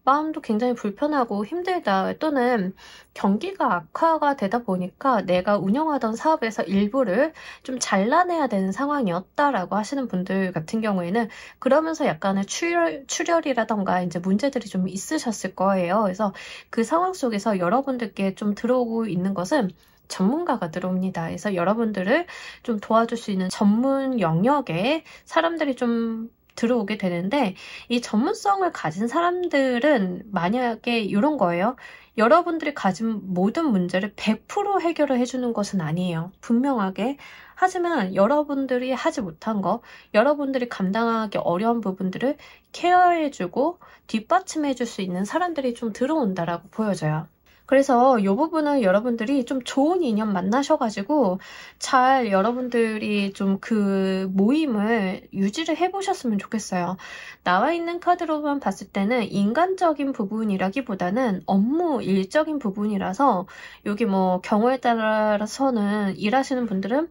마음도 굉장히 불편하고 힘들다, 또는 경기가 악화가 되다 보니까 내가 운영하던 사업에서 일부를 좀 잘라내야 되는 상황이었다라고 하시는 분들 같은 경우에는 그러면서 약간의 출혈이라던가 이제 문제들이 좀 있으셨을 거예요. 그래서 그 상황 속에서 여러분들께 좀 들어오고 있는 것은 전문가가 들어옵니다. 그래서 여러분들을 좀 도와줄 수 있는 전문 영역에 사람들이 좀 들어오게 되는데, 이 전문성을 가진 사람들은 만약에 이런 거예요. 여러분들이 가진 모든 문제를 100% 해결을 해주는 것은 아니에요. 분명하게. 하지만 여러분들이 하지 못한 거, 여러분들이 감당하기 어려운 부분들을 케어해주고 뒷받침해줄 수 있는 사람들이 좀 들어온다라고 보여져요. 그래서 이 부분은 여러분들이 좀 좋은 인연 만나셔가지고 잘 여러분들이 좀 그 모임을 유지를 해보셨으면 좋겠어요. 나와 있는 카드로만 봤을 때는 인간적인 부분이라기보다는 업무 일적인 부분이라서, 여기 뭐 경우에 따라서는 일하시는 분들은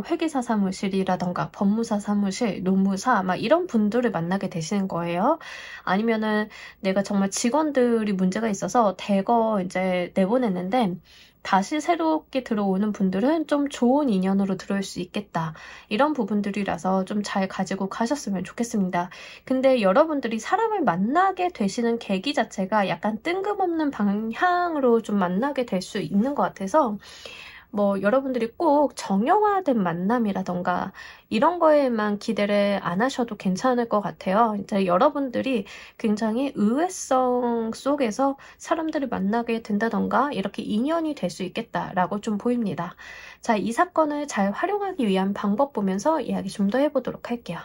회계사 사무실이라던가 법무사 사무실, 노무사 막 이런 분들을 만나게 되시는 거예요. 아니면은 내가 정말 직원들이 문제가 있어서 대거 이제 내보냈는데 다시 새롭게 들어오는 분들은 좀 좋은 인연으로 들어올 수 있겠다. 이런 부분들이라서 좀 잘 가지고 가셨으면 좋겠습니다. 근데 여러분들이 사람을 만나게 되시는 계기 자체가 약간 뜬금없는 방향으로 좀 만나게 될 수 있는 것 같아서, 뭐 여러분들이 꼭 정형화된 만남이라던가 이런 거에만 기대를 안 하셔도 괜찮을 것 같아요. 이제 여러분들이 굉장히 의외성 속에서 사람들을 만나게 된다던가 이렇게 인연이 될 수 있겠다라고 좀 보입니다. 자, 이 사건을 잘 활용하기 위한 방법 보면서 이야기 좀 더 해보도록 할게요.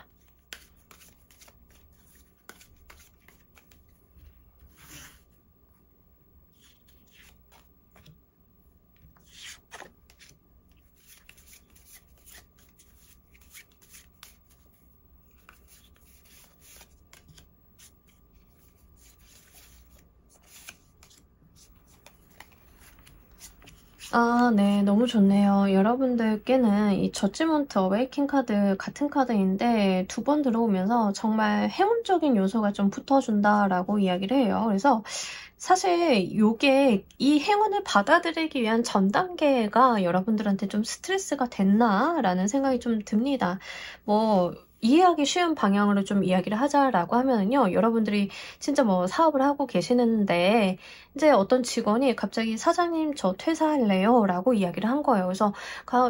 아, 네. 너무 좋네요. 여러분들께는 이 저지먼트 어웨이킹 카드 같은 카드인데 두 번 들어오면서 정말 행운적인 요소가 좀 붙어준다라고 이야기를 해요. 그래서 사실 요게 이 행운을 받아들이기 위한 전 단계가 여러분들한테 좀 스트레스가 됐나라는 생각이 좀 듭니다. 뭐 이해하기 쉬운 방향으로 좀 이야기를 하자라고 하면은요, 여러분들이 진짜 뭐 사업을 하고 계시는데 이제 어떤 직원이 갑자기 사장님 저 퇴사할래요 라고 이야기를 한 거예요. 그래서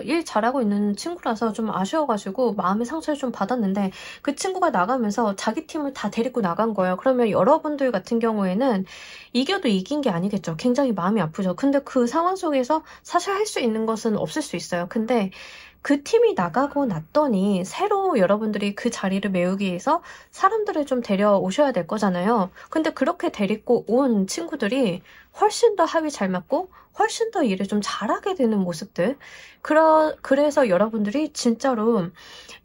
일 잘하고 있는 친구라서 좀 아쉬워가지고 마음의 상처를 좀 받았는데 그 친구가 나가면서 자기 팀을 다 데리고 나간 거예요. 그러면 여러분들 같은 경우에는 이겨도 이긴 게 아니겠죠. 굉장히 마음이 아프죠. 근데 그 상황 속에서 사실 할 수 있는 것은 없을 수 있어요. 근데 그 팀이 나가고 났더니 새로 여러분들이 그 자리를 메우기 위해서 사람들을 좀 데려오셔야 될 거잖아요. 근데 그렇게 데리고 온 친구들이 훨씬 더 합이 잘 맞고 훨씬 더 일을 좀 잘하게 되는 모습들. 그래서 여러분들이 진짜로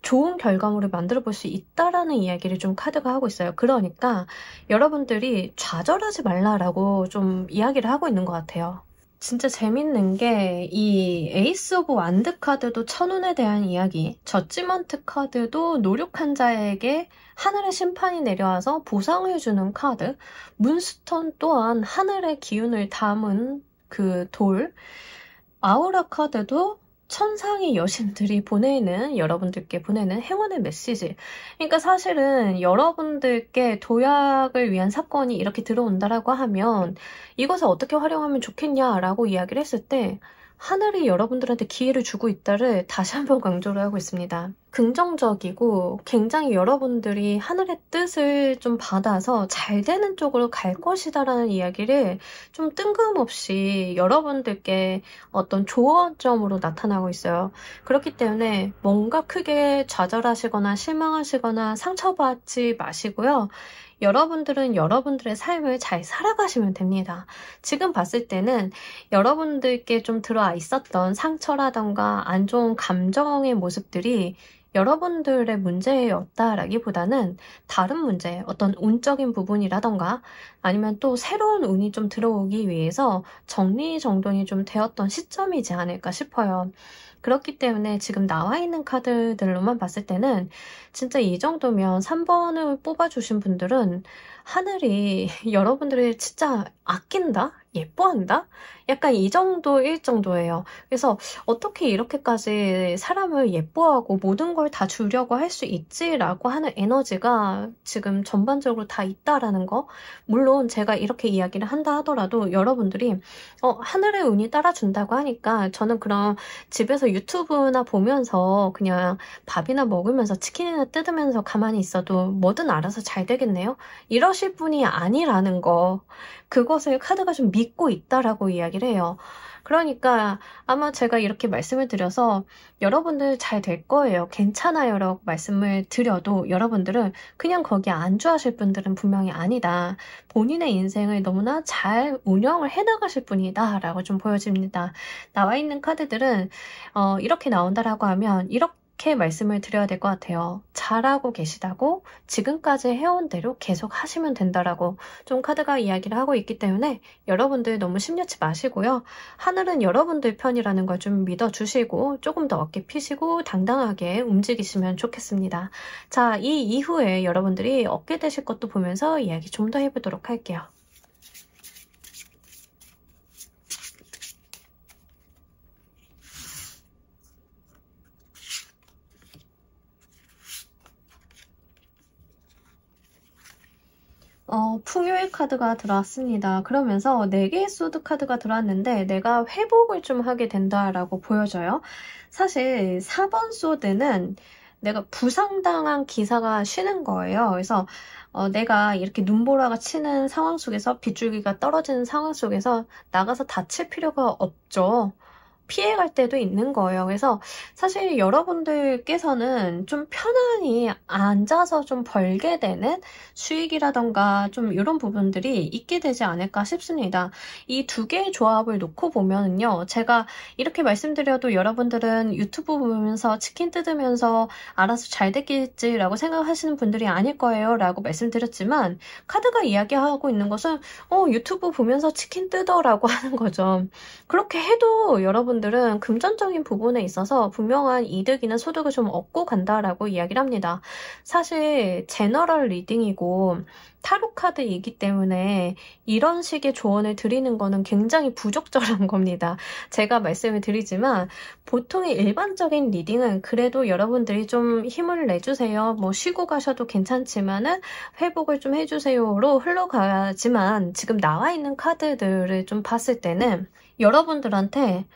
좋은 결과물을 만들어 볼 수 있다라는 이야기를 좀 카드가 하고 있어요. 그러니까 여러분들이 좌절하지 말라라고 좀 이야기를 하고 있는 것 같아요. 진짜 재밌는 게 이 에이스 오브 완드 카드도 천운에 대한 이야기, 저지먼트 카드도 노력한 자에게 하늘의 심판이 내려와서 보상해주는 카드, 문스톤 또한 하늘의 기운을 담은 그 돌, 아우라 카드도 천상의 여신들이 여러분들께 보내는 행운의 메시지. 그러니까 사실은 여러분들께 도약을 위한 사건이 이렇게 들어온다라고 하면 이것을 어떻게 활용하면 좋겠냐라고 이야기를 했을 때 하늘이 여러분들한테 기회를 주고 있다를 다시 한번 강조를 하고 있습니다. 긍정적이고 굉장히 여러분들이 하늘의 뜻을 좀 받아서 잘 되는 쪽으로 갈 것이다라는 이야기를 좀 뜬금없이 여러분들께 어떤 조언점으로 나타나고 있어요. 그렇기 때문에 뭔가 크게 좌절하시거나 실망하시거나 상처받지 마시고요. 여러분들은 여러분들의 삶을 잘 살아가시면 됩니다. 지금 봤을 때는 여러분들께 좀 들어와 있었던 상처라던가 안 좋은 감정의 모습들이 여러분들의 문제였다라기보다는 다른 문제, 어떤 운적인 부분이라던가 아니면 또 새로운 운이 좀 들어오기 위해서 정리정돈이 좀 되었던 시점이지 않을까 싶어요. 그렇기 때문에 지금 나와 있는 카드들로만 봤을 때는 진짜 이 정도면 3번을 뽑아주신 분들은 하늘이 여러분들을 진짜 아낀다? 예뻐한다? 약간 이 정도일 정도예요. 그래서 어떻게 이렇게까지 사람을 예뻐하고 모든 걸 다 주려고 할 수 있지라고 하는 에너지가 지금 전반적으로 다 있다라는 거. 물론 제가 이렇게 이야기를 한다 하더라도 여러분들이 하늘의 운이 따라준다고 하니까 저는 그럼 집에서 유튜브나 보면서 그냥 밥이나 먹으면서 치킨이나 뜯으면서 가만히 있어도 뭐든 알아서 잘 되겠네요? 이러실 분이 아니라는 거. 그것을 카드가 좀 믿고 있다라고 이야기를 해요. 그러니까 아마 제가 이렇게 말씀을 드려서 여러분들 잘 될 거예요. 괜찮아요. 라고 말씀을 드려도 여러분들은 그냥 거기에 안주하실 분들은 분명히 아니다. 본인의 인생을 너무나 잘 운영을 해나가실 분이다. 라고 좀 보여집니다. 나와 있는 카드들은 이렇게 나온다라고 하면 이렇게 말씀을 드려야 될 것 같아요. 잘하고 계시다고 지금까지 해온 대로 계속 하시면 된다라고 좀 카드가 이야기를 하고 있기 때문에 여러분들 너무 심려치 마시고요. 하늘은 여러분들 편이라는 걸 좀 믿어주시고 조금 더 어깨 피시고 당당하게 움직이시면 좋겠습니다. 자, 이 이후에 여러분들이 얻게 되실 것도 보면서 이야기 좀 더 해보도록 할게요. 풍요의 카드가 들어왔습니다. 그러면서 4개의 소드 카드가 들어왔는데 내가 회복을 좀 하게 된다라고 보여져요. 사실 4번 소드는 내가 부상당한 기사가 쉬는 거예요. 그래서 내가 이렇게 눈보라가 치는 상황 속에서 빗줄기가 떨어지는 상황 속에서 나가서 다칠 필요가 없죠. 피해갈 때도 있는 거예요. 그래서 사실 여러분들께서는 좀 편안히 앉아서 좀 벌게 되는 수익이라던가 좀 이런 부분들이 있게 되지 않을까 싶습니다. 이 두 개의 조합을 놓고 보면은요. 제가 이렇게 말씀드려도 여러분들은 유튜브 보면서 치킨 뜯으면서 알아서 잘 됐겠지라고 생각하시는 분들이 아닐 거예요. 라고 말씀드렸지만 카드가 이야기하고 있는 것은 유튜브 보면서 치킨 뜯어라고 하는 거죠. 그렇게 해도 여러분들은 금전적인 부분에 있어서 분명한 이득이나 소득을 좀 얻고 간다라고 이야기를 합니다. 사실 제너럴 리딩이고 타로 카드이기 때문에 이런 식의 조언을 드리는 거는 굉장히 부적절한 겁니다. 제가 말씀을 드리지만 보통의 일반적인 리딩은 그래도 여러분들이 좀 힘을 내주세요. 뭐 쉬고 가셔도 괜찮지만은 회복을 좀 해주세요로 흘러가지만 지금 나와 있는 카드들을 좀 봤을 때는 여러분들한테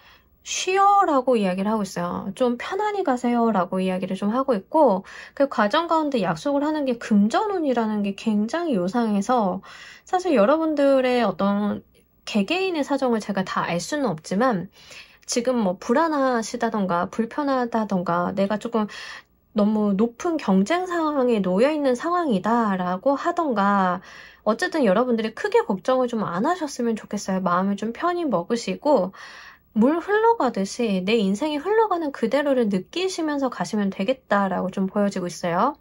쉬어라고 이야기를 하고 있어요. 좀 편안히 가세요라고 이야기를 좀 하고 있고 그 과정 가운데 약속을 하는 게 금전운이라는 게 굉장히 요상해서 사실 여러분들의 어떤 개개인의 사정을 제가 다 알 수는 없지만 지금 뭐 불안하시다던가 불편하다던가 내가 조금 너무 높은 경쟁 상황에 놓여있는 상황이다라고 하던가 어쨌든 여러분들이 크게 걱정을 좀 안 하셨으면 좋겠어요. 마음을 좀 편히 먹으시고 물 흘러가듯이 내 인생이 흘러가는 그대로를 느끼시면서 가시면 되겠다라고 좀 보여지고 있어요.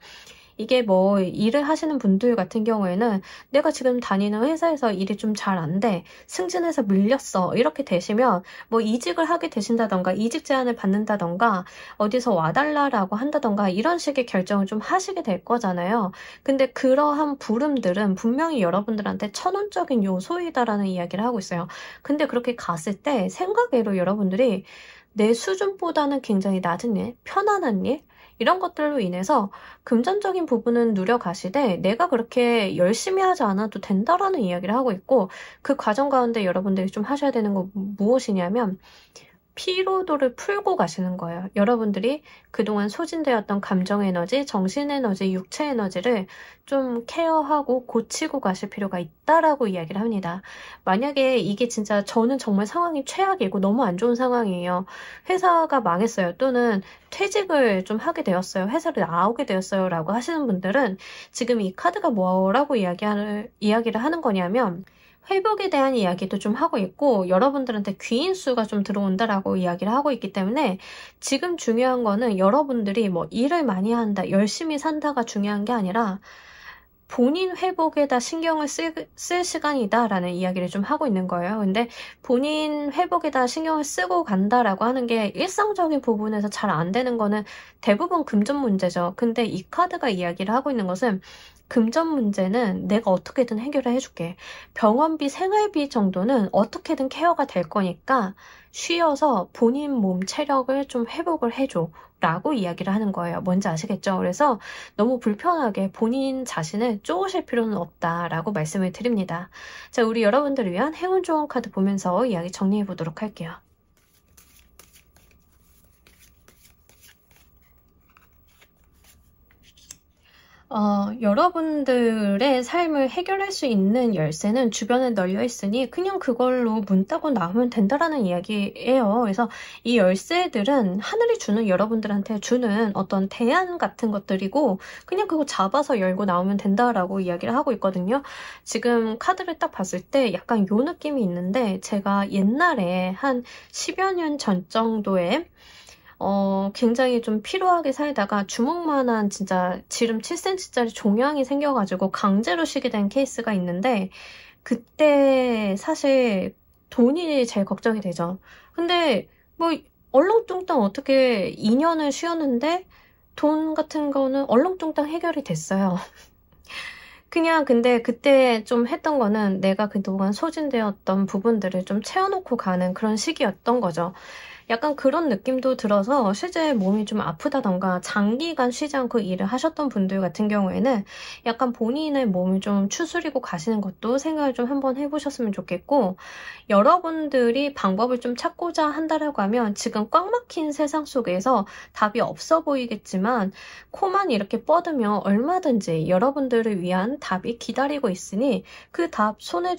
이게 뭐 일을 하시는 분들 같은 경우에는 내가 지금 다니는 회사에서 일이 좀 잘 안 돼. 승진해서 밀렸어. 이렇게 되시면 뭐 이직을 하게 되신다던가 이직 제안을 받는다던가 어디서 와달라라고 한다던가 이런 식의 결정을 좀 하시게 될 거잖아요. 근데 그러한 부름들은 분명히 여러분들한테 천운적인 요소이다라는 이야기를 하고 있어요. 근데 그렇게 갔을 때 생각외로 여러분들이 내 수준보다는 굉장히 낮은 일, 편안한 일, 이런 것들로 인해서 금전적인 부분은 누려가시되 내가 그렇게 열심히 하지 않아도 된다라는 이야기를 하고 있고 그 과정 가운데 여러분들이 좀 하셔야 되는 건 무엇이냐면 피로도를 풀고 가시는 거예요. 여러분들이 그동안 소진되었던 감정 에너지, 정신 에너지, 육체 에너지를 좀 케어하고 고치고 가실 필요가 있다라고 이야기를 합니다. 만약에 이게 진짜 저는 정말 상황이 최악이고 너무 안 좋은 상황이에요. 회사가 망했어요. 또는 퇴직을 좀 하게 되었어요. 회사를 나오게 되었어요. 라고 하시는 분들은 지금 이 카드가 뭐라고 이야기를 하는 거냐면 회복에 대한 이야기도 좀 하고 있고 여러분들한테 귀인수가 좀 들어온다라고 이야기를 하고 있기 때문에 지금 중요한 거는 여러분들이 뭐 일을 많이 한다, 열심히 산다가 중요한 게 아니라 본인 회복에다 신경을 쓸 시간이다라는 이야기를 좀 하고 있는 거예요. 근데 본인 회복에다 신경을 쓰고 간다라고 하는 게 일상적인 부분에서 잘 안 되는 거는 대부분 금전 문제죠. 근데 이 카드가 이야기를 하고 있는 것은 금전 문제는 내가 어떻게든 해결을 해줄게. 병원비, 생활비 정도는 어떻게든 케어가 될 거니까 쉬어서 본인 몸 체력을 좀 회복을 해줘. 라고 이야기를 하는 거예요. 뭔지 아시겠죠? 그래서 너무 불편하게 본인 자신을 쪼으실 필요는 없다라고 말씀을 드립니다. 자, 우리 여러분들을 위한 행운 좋은 카드 보면서 이야기 정리해 보도록 할게요. 여러분들의 삶을 해결할 수 있는 열쇠는 주변에 널려 있으니 그냥 그걸로 문 따고 나오면 된다라는 이야기예요. 그래서 이 열쇠들은 하늘이 주는 여러분들한테 주는 어떤 대안 같은 것들이고 그냥 그거 잡아서 열고 나오면 된다라고 이야기를 하고 있거든요. 지금 카드를 딱 봤을 때 약간 요 느낌이 있는데 제가 옛날에 한 10여 년 전 정도에 굉장히 좀 피로하게 살다가 주먹만한 진짜 지름 7cm짜리 종양이 생겨가지고 강제로 쉬게 된 케이스가 있는데 그때 사실 돈이 제일 걱정이 되죠. 근데 뭐 얼렁뚱땅 어떻게 2년을 쉬었는데 돈 같은 거는 얼렁뚱땅 해결이 됐어요. 그냥 근데 그때 좀 했던 거는 내가 그동안 소진되었던 부분들을 좀 채워놓고 가는 그런 시기였던 거죠. 약간 그런 느낌도 들어서 실제 몸이 좀 아프다던가 장기간 쉬지 않고 일을 하셨던 분들 같은 경우에는 약간 본인의 몸을 좀 추스리고 가시는 것도 생각을 좀 한번 해보셨으면 좋겠고 여러분들이 방법을 좀 찾고자 한다라고 하면 지금 꽉 막힌 세상 속에서 답이 없어 보이겠지만 코만 이렇게 뻗으면 얼마든지 여러분들을 위한 답이 기다리고 있으니 그 답 손에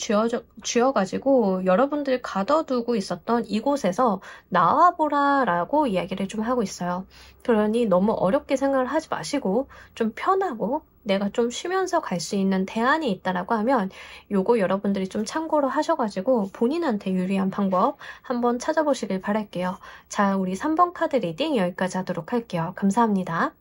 쥐어가지고 여러분들이 가둬두고 있었던 이곳에서 나와보라 라고 이야기를 좀 하고 있어요. 그러니 너무 어렵게 생각을 하지 마시고 좀 편하고 내가 좀 쉬면서 갈 수 있는 대안이 있다라고 하면 요거 여러분들이 좀 참고로 하셔가지고 본인한테 유리한 방법 한번 찾아보시길 바랄게요. 자, 우리 3번 카드 리딩 여기까지 하도록 할게요. 감사합니다.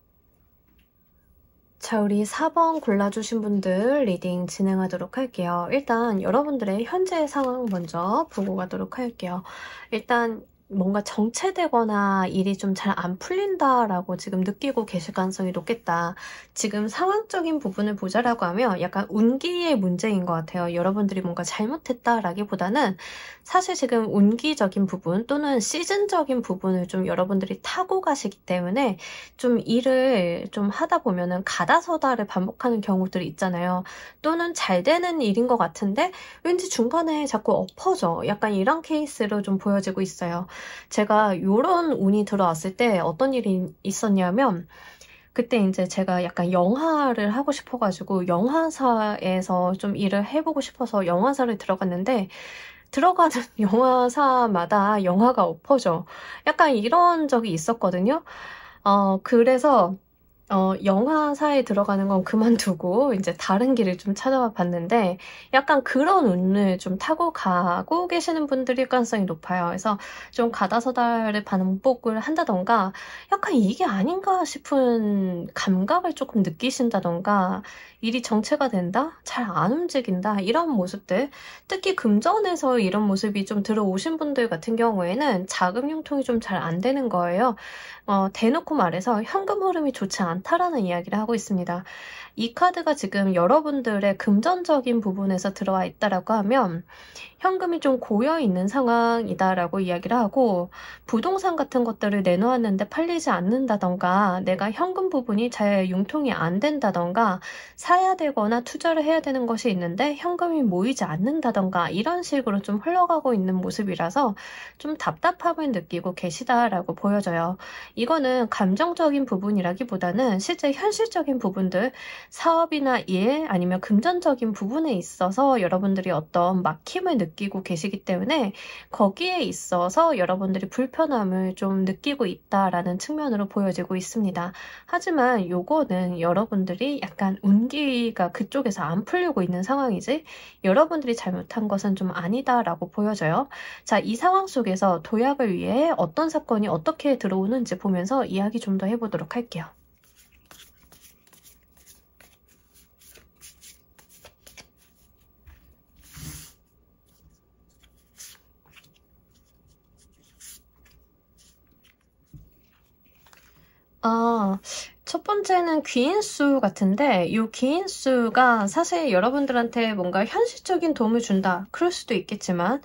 자, 우리 4번 골라주신 분들 리딩 진행하도록 할게요. 일단 여러분들의 현재 상황 먼저 보고 가도록 할게요. 일단 뭔가 정체되거나 일이 좀 잘 안 풀린다라고 지금 느끼고 계실 가능성이 높겠다. 지금 상황적인 부분을 보자라고 하면 약간 운기의 문제인 것 같아요. 여러분들이 뭔가 잘못했다라기보다는 사실 지금 운기적인 부분 또는 시즌적인 부분을 좀 여러분들이 타고 가시기 때문에 좀 일을 좀 하다 보면은 가다서다를 반복하는 경우들이 있잖아요. 또는 잘 되는 일인 것 같은데 왠지 중간에 자꾸 엎어져. 약간 이런 케이스로 좀 보여지고 있어요. 제가 이런 운이 들어왔을 때 어떤 일이 있었냐면 그때 이제 제가 약간 영화를 하고 싶어가지고 영화사에서 좀 일을 해보고 싶어서 영화사를 들어갔는데 들어가는 영화사마다 영화가 엎어져. 약간 이런 적이 있었거든요. 그래서 영화사에 들어가는 건 그만두고 이제 다른 길을 좀 찾아봐 봤는데 약간 그런 운을 좀 타고 가고 계시는 분들일 가능성이 높아요. 그래서 좀 가다서다를 반복을 한다던가 약간 이게 아닌가 싶은 감각을 조금 느끼신다던가 일이 정체가 된다? 잘 안 움직인다? 이런 모습들 특히 금전에서 이런 모습이 좀 들어오신 분들 같은 경우에는 자금 융통이 좀 잘 안 되는 거예요. 대놓고 말해서 현금 흐름이 좋지 않다라는 이야기를 하고 있습니다. 이 카드가 지금 여러분들의 금전적인 부분에서 들어와 있다라고 하면 현금이 좀 고여있는 상황이다라고 이야기를 하고, 부동산 같은 것들을 내놓았는데 팔리지 않는다던가, 내가 현금 부분이 잘 융통이 안 된다던가, 사야 되거나 투자를 해야 되는 것이 있는데 현금이 모이지 않는다던가, 이런 식으로 좀 흘러가고 있는 모습이라서 좀 답답함을 느끼고 계시다라고 보여져요. 이거는 감정적인 부분이라기보다는 실제 현실적인 부분들, 사업이나 일 아니면 금전적인 부분에 있어서 여러분들이 어떤 막힘을 느끼고 계시기 때문에 거기에 있어서 여러분들이 불편함을 좀 느끼고 있다라는 측면으로 보여지고 있습니다. 하지만 요거는 여러분들이 약간 운기가 그쪽에서 안 풀리고 있는 상황이지, 여러분들이 잘못한 것은 좀 아니다라고 보여져요. 자, 이 상황 속에서 도약을 위해 어떤 사건이 어떻게 들어오는지 보면서 이야기 좀 더 해보도록 할게요. 첫 번째는 귀인수 같은데, 이 귀인수가 사실 여러분들한테 뭔가 현실적인 도움을 준다, 그럴 수도 있겠지만,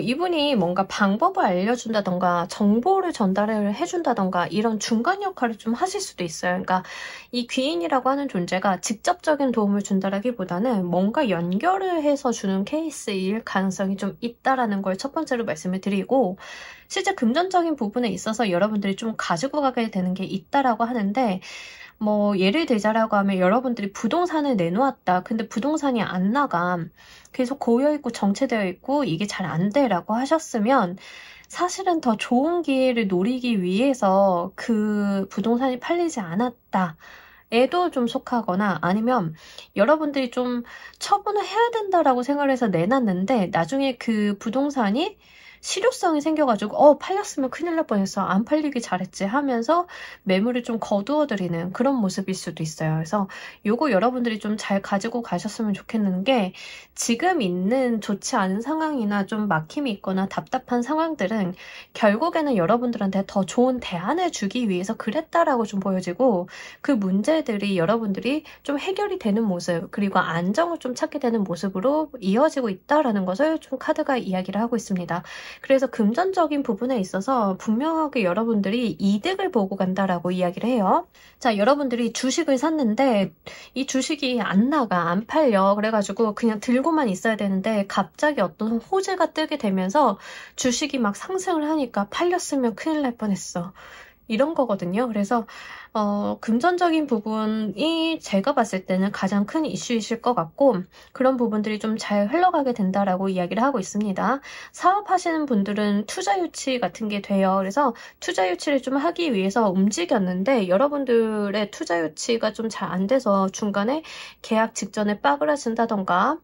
이분이 뭔가 방법을 알려준다던가 정보를 전달을 해준다던가 이런 중간 역할을 좀 하실 수도 있어요. 그러니까 이 귀인이라고 하는 존재가 직접적인 도움을 준다라기보다는 뭔가 연결을 해서 주는 케이스일 가능성이 좀 있다라는 걸 첫 번째로 말씀을 드리고, 실제 금전적인 부분에 있어서 여러분들이 좀 가지고 가게 되는 게 있다라고 하는데, 뭐 예를 들자라고 하면 여러분들이 부동산을 내놓았다. 근데 부동산이 안 나가. 계속 고여있고 정체되어 있고 이게 잘 안 돼라고 하셨으면, 사실은 더 좋은 기회를 노리기 위해서 그 부동산이 팔리지 않았다 에도 좀 속하거나, 아니면 여러분들이 좀 처분을 해야 된다라고 생각을 해서 내놨는데 나중에 그 부동산이 실효성이 생겨가지고 팔렸으면 큰일 날 뻔했어, 안 팔리기 잘했지 하면서 매물을 좀 거두어드리는 그런 모습일 수도 있어요. 그래서 요거 여러분들이 좀 잘 가지고 가셨으면 좋겠는 게, 지금 있는 좋지 않은 상황이나 좀 막힘이 있거나 답답한 상황들은 결국에는 여러분들한테 더 좋은 대안을 주기 위해서 그랬다라고 좀 보여지고, 그 문제들이 여러분들이 좀 해결이 되는 모습, 그리고 안정을 좀 찾게 되는 모습으로 이어지고 있다라는 것을 좀 카드가 이야기를 하고 있습니다. 그래서 금전적인 부분에 있어서 분명하게 여러분들이 이득을 보고 간다라고 이야기를 해요. 자, 여러분들이 주식을 샀는데 이 주식이 안 나가, 안 팔려. 그래가지고 그냥 들고만 있어야 되는데 갑자기 어떤 호재가 뜨게 되면서 주식이 막 상승을 하니까 팔렸으면 큰일 날 뻔했어, 이런 거거든요. 그래서 금전적인 부분이 제가 봤을 때는 가장 큰 이슈이실 것 같고, 그런 부분들이 좀 잘 흘러가게 된다라고 이야기를 하고 있습니다. 사업하시는 분들은 투자 유치 같은 게 돼요. 그래서 투자 유치를 좀 하기 위해서 움직였는데 여러분들의 투자 유치가 좀 잘 안 돼서 중간에 계약 직전에 빠그라진다던가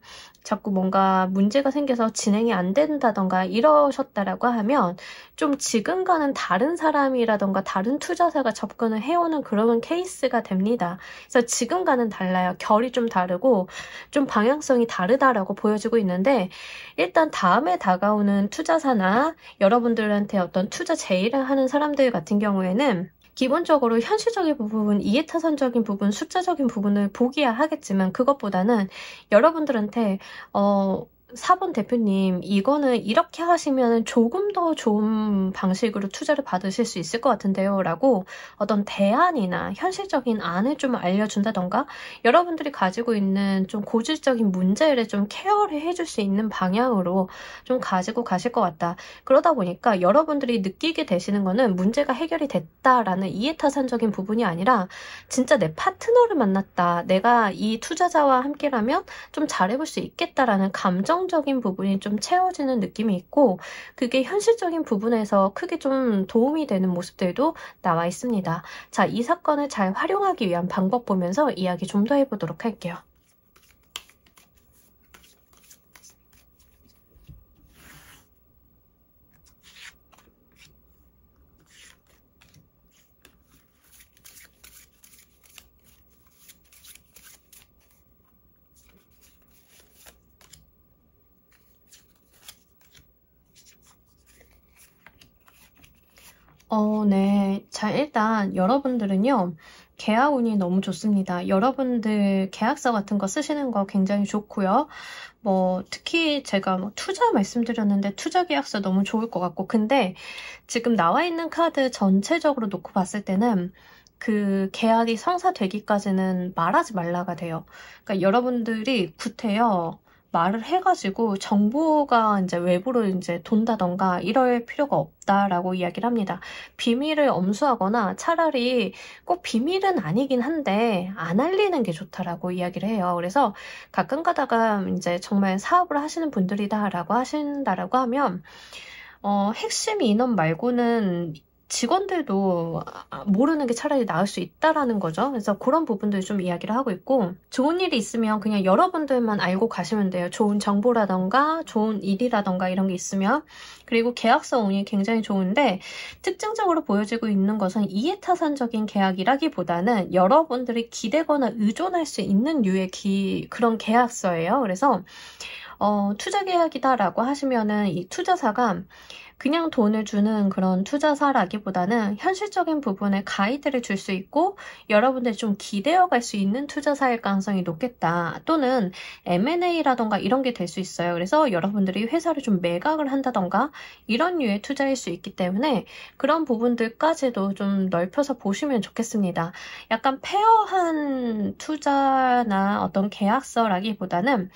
자꾸 뭔가 문제가 생겨서 진행이 안 된다던가 이러셨다라고 하면, 좀 지금과는 다른 사람이라던가 다른 투자사가 접근을 해오는 그런 케이스가 됩니다. 그래서 지금과는 달라요. 결이 좀 다르고 좀 방향성이 다르다라고 보여지고 있는데, 일단 다음에 다가오는 투자사나 여러분들한테 어떤 투자 제의를 하는 사람들 같은 경우에는 기본적으로 현실적인 부분, 이해타산적인 부분, 숫자적인 부분을 보기야 하겠지만, 그것보다는 여러분들한테 4번 대표님, 이거는 이렇게 하시면 조금 더 좋은 방식으로 투자를 받으실 수 있을 것 같은데요 라고 어떤 대안이나 현실적인 안을 좀 알려준다던가, 여러분들이 가지고 있는 좀 고질적인 문제를 좀 케어를 해줄 수 있는 방향으로 좀 가지고 가실 것 같다. 그러다 보니까 여러분들이 느끼게 되시는 거는 문제가 해결이 됐다라는 이해타산적인 부분이 아니라, 진짜 내 파트너를 만났다, 내가 이 투자자와 함께라면 좀 잘해볼 수 있겠다라는 감정적인 부분이 좀 채워지는 느낌이 있고, 그게 현실적인 부분에서 크게 좀 도움이 되는 모습들도 나와 있습니다. 자, 이 사건을 잘 활용하기 위한 방법 보면서 이야기 좀 더 해보도록 할게요. 네. 자, 일단 여러분들은요, 계약 운이 너무 좋습니다. 여러분들 계약서 같은 거 쓰시는 거 굉장히 좋고요. 뭐 특히 제가 뭐 투자 말씀드렸는데 투자 계약서 너무 좋을 것 같고, 근데 지금 나와 있는 카드 전체적으로 놓고 봤을 때는 그 계약이 성사되기까지는 말하지 말라가 돼요. 그러니까 여러분들이 구태여 말을 해가지고 정보가 이제 외부로 이제 돈다던가 이럴 필요가 없다라고 이야기를 합니다. 비밀을 엄수하거나 차라리 꼭 비밀은 아니긴 한데 안 알리는 게 좋다라고 이야기를 해요. 그래서 가끔 가다가 이제 정말 사업을 하시는 분들이다라고 하신다라고 하면 핵심 인원 말고는 직원들도 모르는 게 차라리 나을 수 있다라는 거죠. 그래서 그런 부분들 좀 이야기를 하고 있고, 좋은 일이 있으면 그냥 여러분들만 알고 가시면 돼요. 좋은 정보라던가 좋은 일이라던가 이런 게 있으면. 그리고 계약서 운이 굉장히 좋은데 특징적으로 보여지고 있는 것은 이해타산적인 계약이라기보다는 여러분들이 기대거나 의존할 수 있는 류의 그런 계약서예요. 그래서 투자 계약이다라고 하시면은 이 투자사가 그냥 돈을 주는 그런 투자사라기보다는 현실적인 부분에 가이드를 줄 수 있고 여러분들이 좀 기대어 갈 수 있는 투자사일 가능성이 높겠다. 또는 M&A라던가 이런 게 될 수 있어요. 그래서 여러분들이 회사를 좀 매각을 한다던가 이런 류의 투자일 수 있기 때문에 그런 부분들까지도 좀 넓혀서 보시면 좋겠습니다. 약간 페어한 투자나 어떤 계약서라기보다는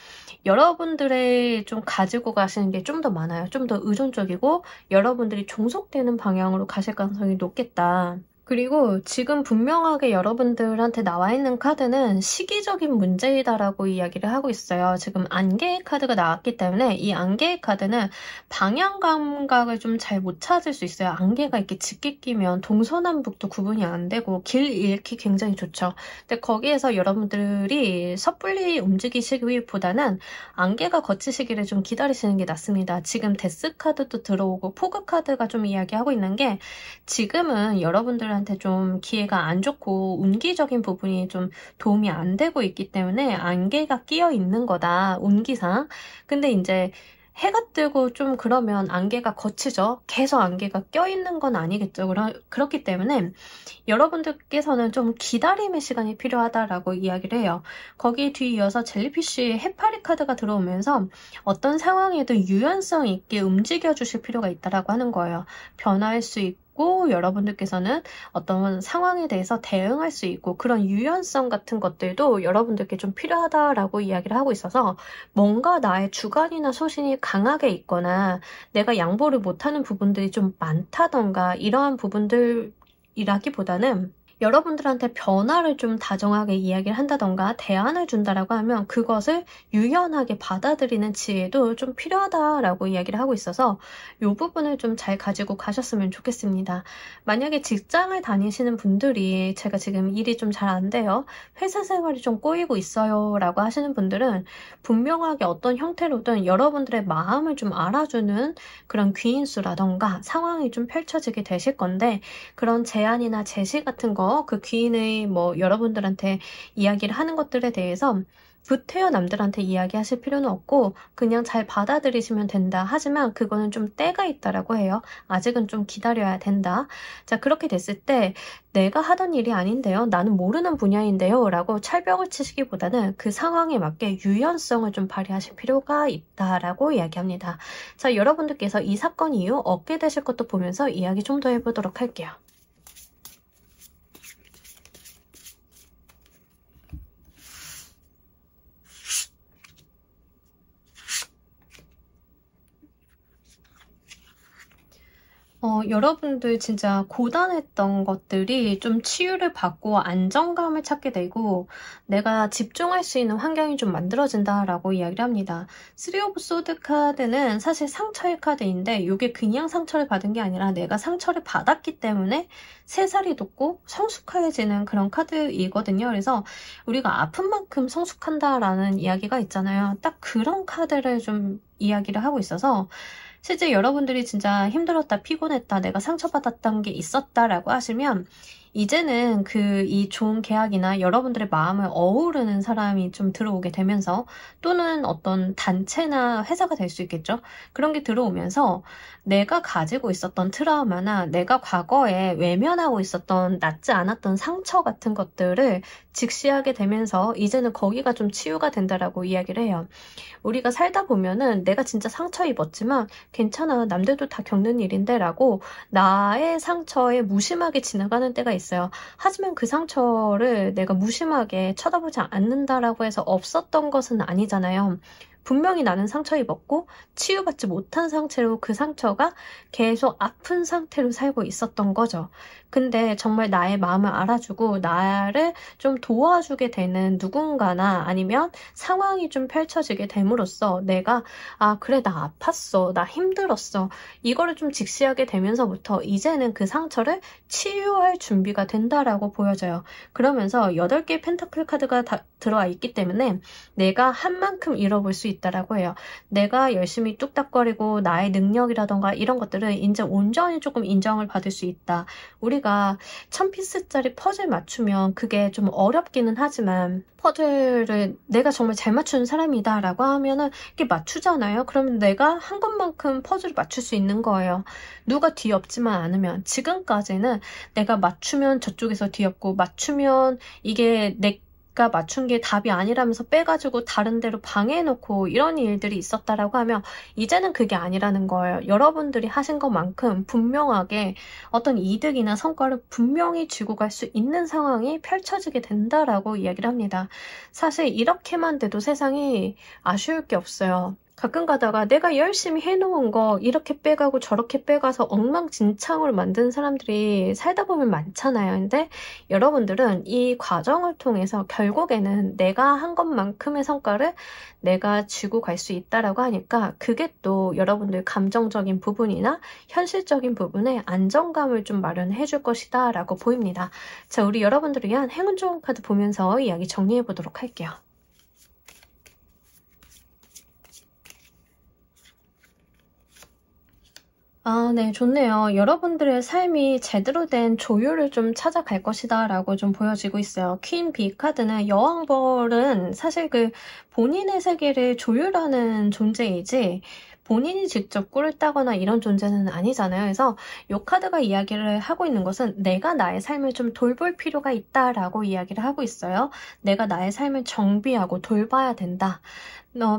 여러분들의 좀 가지고 가시는 게 좀 더 많아요. 좀 더 의존적이고 여러분들이 종속되는 방향으로 가실 가능성이 높겠다. 그리고 지금 분명하게 여러분들한테 나와 있는 카드는 시기적인 문제이다라고 이야기를 하고 있어요. 지금 안개의 카드가 나왔기 때문에 이 안개의 카드는 방향 감각을 좀 잘 못 찾을 수 있어요. 안개가 이렇게 짙게 끼면 동서남북도 구분이 안 되고 길 잃기 굉장히 좋죠. 근데 거기에서 여러분들이 섣불리 움직이시기보다는 안개가 걷히시기를 좀 기다리시는 게 낫습니다. 지금 데스 카드도 들어오고 포그 카드가 좀 이야기하고 있는 게 지금은 여러분들한테 좀 기회가 안 좋고 운기적인 부분이 좀 도움이 안 되고 있기 때문에 안개가 끼어 있는 거다, 운기상. 근데 이제 해가 뜨고 좀 그러면 안개가 걷히죠. 계속 안개가 껴있는 건 아니겠죠. 그렇기 때문에 여러분들께서는 좀 기다림의 시간이 필요하다라고 이야기를 해요. 거기에 뒤이어서 젤리피쉬의 해파리 카드가 들어오면서 어떤 상황에도 유연성 있게 움직여 주실 필요가 있다라고 하는 거예요. 변화할 수 있고 여러분들께서는 어떤 상황에 대해서 대응할 수 있고 그런 유연성 같은 것들도 여러분들께 좀 필요하다라고 이야기를 하고 있어서 뭔가 나의 주관이나 소신이 강하게 있거나 내가 양보를 못하는 부분들이 좀 많다던가 이러한 부분들이라기보다는 여러분들한테 변화를 좀 다정하게 이야기를 한다던가 대안을 준다라고 하면 그것을 유연하게 받아들이는 지혜도 좀 필요하다라고 이야기를 하고 있어서 이 부분을 좀 잘 가지고 가셨으면 좋겠습니다. 만약에 직장을 다니시는 분들이 제가 지금 일이 좀 잘 안 돼요, 회사 생활이 좀 꼬이고 있어요 라고 하시는 분들은 분명하게 어떤 형태로든 여러분들의 마음을 좀 알아주는 그런 귀인수라던가 상황이 좀 펼쳐지게 되실 건데, 그런 제안이나 제시 같은 거 그 귀인의 뭐 여러분들한테 이야기를 하는 것들에 대해서 구태여 남들한테 이야기하실 필요는 없고 그냥 잘 받아들이시면 된다. 하지만 그거는 좀 때가 있다라고 해요. 아직은 좀 기다려야 된다. 자, 그렇게 됐을 때 내가 하던 일이 아닌데요, 나는 모르는 분야인데요 라고 철벽을 치시기보다는 그 상황에 맞게 유연성을 좀 발휘하실 필요가 있다라고 이야기합니다. 자, 여러분들께서 이 사건 이후 얻게 되실 것도 보면서 이야기 좀 더 해보도록 할게요. 여러분들 진짜 고단했던 것들이 좀 치유를 받고 안정감을 찾게 되고 내가 집중할 수 있는 환경이 좀 만들어진다라고 이야기를 합니다. 3 오브 소드 카드는 사실 상처의 카드인데 이게 그냥 상처를 받은 게 아니라 내가 상처를 받았기 때문에 새살이 돋고 성숙해지는 그런 카드이거든요. 그래서 우리가 아픈 만큼 성숙한다라는 이야기가 있잖아요. 딱 그런 카드를 좀 이야기를 하고 있어서 실제 여러분들이 진짜 힘들었다, 피곤했다, 내가 상처받았던 게 있었다라고 하시면 이제는 이 좋은 계약이나 여러분들의 마음을 어우르는 사람이 좀 들어오게 되면서, 또는 어떤 단체나 회사가 될 수 있겠죠. 그런 게 들어오면서 내가 가지고 있었던 트라우마나 내가 과거에 외면하고 있었던 낫지 않았던 상처 같은 것들을 직시하게 되면서 이제는 거기가 좀 치유가 된다라고 이야기를 해요. 우리가 살다 보면은 내가 진짜 상처 입었지만 괜찮아, 남들도 다 겪는 일인데 라고 나의 상처에 무심하게 지나가는 때가 있어요. 하지만 그 상처를 내가 무심하게 쳐다보지 않는다라고 해서 없었던 것은 아니잖아요. 분명히 나는 상처 입었고 치유받지 못한 상태로 그 상처가 계속 아픈 상태로 살고 있었던 거죠. 근데 정말 나의 마음을 알아주고 나를 좀 도와주게 되는 누군가나 아니면 상황이 좀 펼쳐지게 됨으로써 내가 그래, 나 아팠어, 나 힘들었어, 이거를 좀 직시하게 되면서부터 이제는 그 상처를 치유할 준비가 된다라고 보여져요. 그러면서 8개의 펜타클 카드가 다 들어와 있기 때문에 내가 한 만큼 잃어볼 수 있다라고 해요. 내가 열심히 뚝딱거리고 나의 능력이라던가 이런 것들은 이제 온전히 조금 인정을 받을 수 있다. 우리가 1000피스짜리 퍼즐 맞추면 그게 좀 어렵기는 하지만 퍼즐을 내가 정말 잘 맞추는 사람이다 라고 하면은 이게 맞추잖아요. 그러면 내가 한 것만큼 퍼즐을 맞출 수 있는 거예요. 누가 뒤엎지만 않으면. 지금까지는 내가 맞추면 저쪽에서 뒤엎고 맞추면 이게 내가 맞춘 게 답이 아니라면서 빼가지고 다른 데로 방해해놓고 이런 일들이 있었다라고 하면 이제는 그게 아니라는 거예요. 여러분들이 하신 것만큼 분명하게 어떤 이득이나 성과를 분명히 쥐고 갈 수 있는 상황이 펼쳐지게 된다라고 이야기를 합니다. 사실 이렇게만 돼도 세상이 아쉬울 게 없어요. 가끔 가다가 내가 열심히 해놓은 거 이렇게 빼가고 저렇게 빼가서 엉망진창으로 만드는 사람들이 살다 보면 많잖아요. 근데 여러분들은 이 과정을 통해서 결국에는 내가 한 것만큼의 성과를 내가 쥐고 갈 수 있다라고 하니까 그게 또 여러분들 감정적인 부분이나 현실적인 부분에 안정감을 좀 마련해 줄 것이다 라고 보입니다. 자, 우리 여러분들을 위한 행운 좋은 카드 보면서 이야기 정리해 보도록 할게요. 네, 좋네요. 여러분들의 삶이 제대로 된 조율을 좀 찾아갈 것이다 라고 좀 보여지고 있어요. 퀸 B 카드는 여왕벌은 사실 본인의 세계를 조율하는 존재이지 본인이 직접 꿀을 따거나 이런 존재는 아니잖아요. 그래서 이 카드가 이야기를 하고 있는 것은 내가 나의 삶을 좀 돌볼 필요가 있다라고 이야기를 하고 있어요. 내가 나의 삶을 정비하고 돌봐야 된다.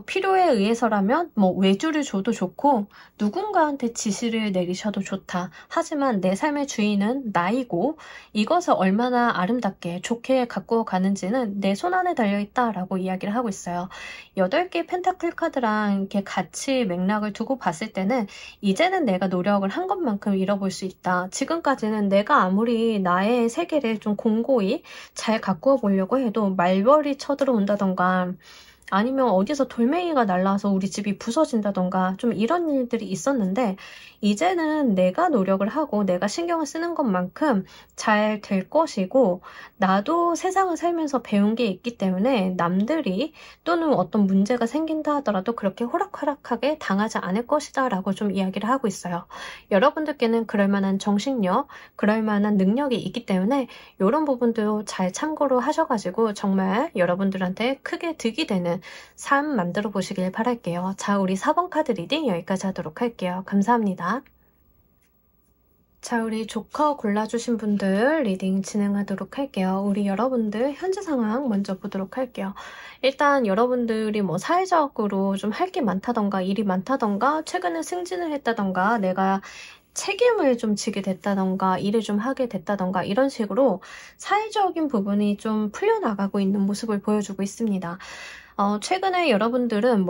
필요에 의해서라면 외주를 줘도 좋고 누군가한테 지시를 내리셔도 좋다. 하지만 내 삶의 주인은 나이고 이것을 얼마나 아름답게 좋게 가꾸어 가는지는 내 손안에 달려있다라고 이야기를 하고 있어요. 8개의 펜타클 카드랑 이렇게 같이 맥락을 두고 봤을 때는 이제는 내가 노력을 한 것만큼 잃어볼 수 있다. 지금까지는 내가 아무리 나의 세계를 좀 공고히 잘 가꾸어 보려고 해도 말벌이 쳐들어온다던가 아니면 어디서 돌멩이가 날라와서 우리 집이 부서진다던가 좀 이런 일들이 있었는데 이제는 내가 노력을 하고 내가 신경을 쓰는 것만큼 잘 될 것이고 나도 세상을 살면서 배운 게 있기 때문에 남들이 또는 어떤 문제가 생긴다 하더라도 그렇게 호락호락하게 당하지 않을 것이다 라고 좀 이야기를 하고 있어요. 여러분들께는 그럴 만한 정신력, 그럴 만한 능력이 있기 때문에 이런 부분도 잘 참고로 하셔가지고 정말 여러분들한테 크게 득이 되는 삶 만들어 보시길 바랄게요. 자, 우리 4번 카드 리딩 여기까지 하도록 할게요. 감사합니다. 자, 우리 조커 골라주신 분들 리딩 진행하도록 할게요. 우리 여러분들 현재 상황 먼저 보도록 할게요. 일단 여러분들이 사회적으로 좀 할 게 많다던가 일이 많다던가 최근에 승진을 했다던가 내가 책임을 좀 지게 됐다던가 일을 좀 하게 됐다던가 이런 식으로 사회적인 부분이 좀 풀려나가고 있는 모습을 보여주고 있습니다. 최근에 여러분들은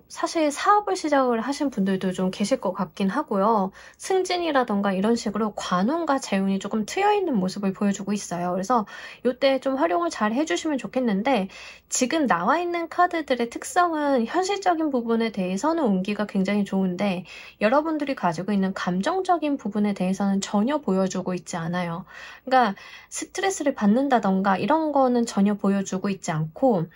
사실 사업을 시작을 하신 분들도 좀 계실 것 같긴 하고요. 승진이라던가 이런 식으로 관운과 재운이 조금 트여있는 모습을 보여주고 있어요. 그래서 이때 좀 활용을 잘 해주시면 좋겠는데 지금 나와 있는 카드들의 특성은 현실적인 부분에 대해서는 운기가 굉장히 좋은데 여러분들이 가지고 있는 감정적인 부분에 대해서는 전혀 보여주고 있지 않아요. 그러니까 스트레스를 받는다던가 이런 거는 전혀 보여주고 있지 않고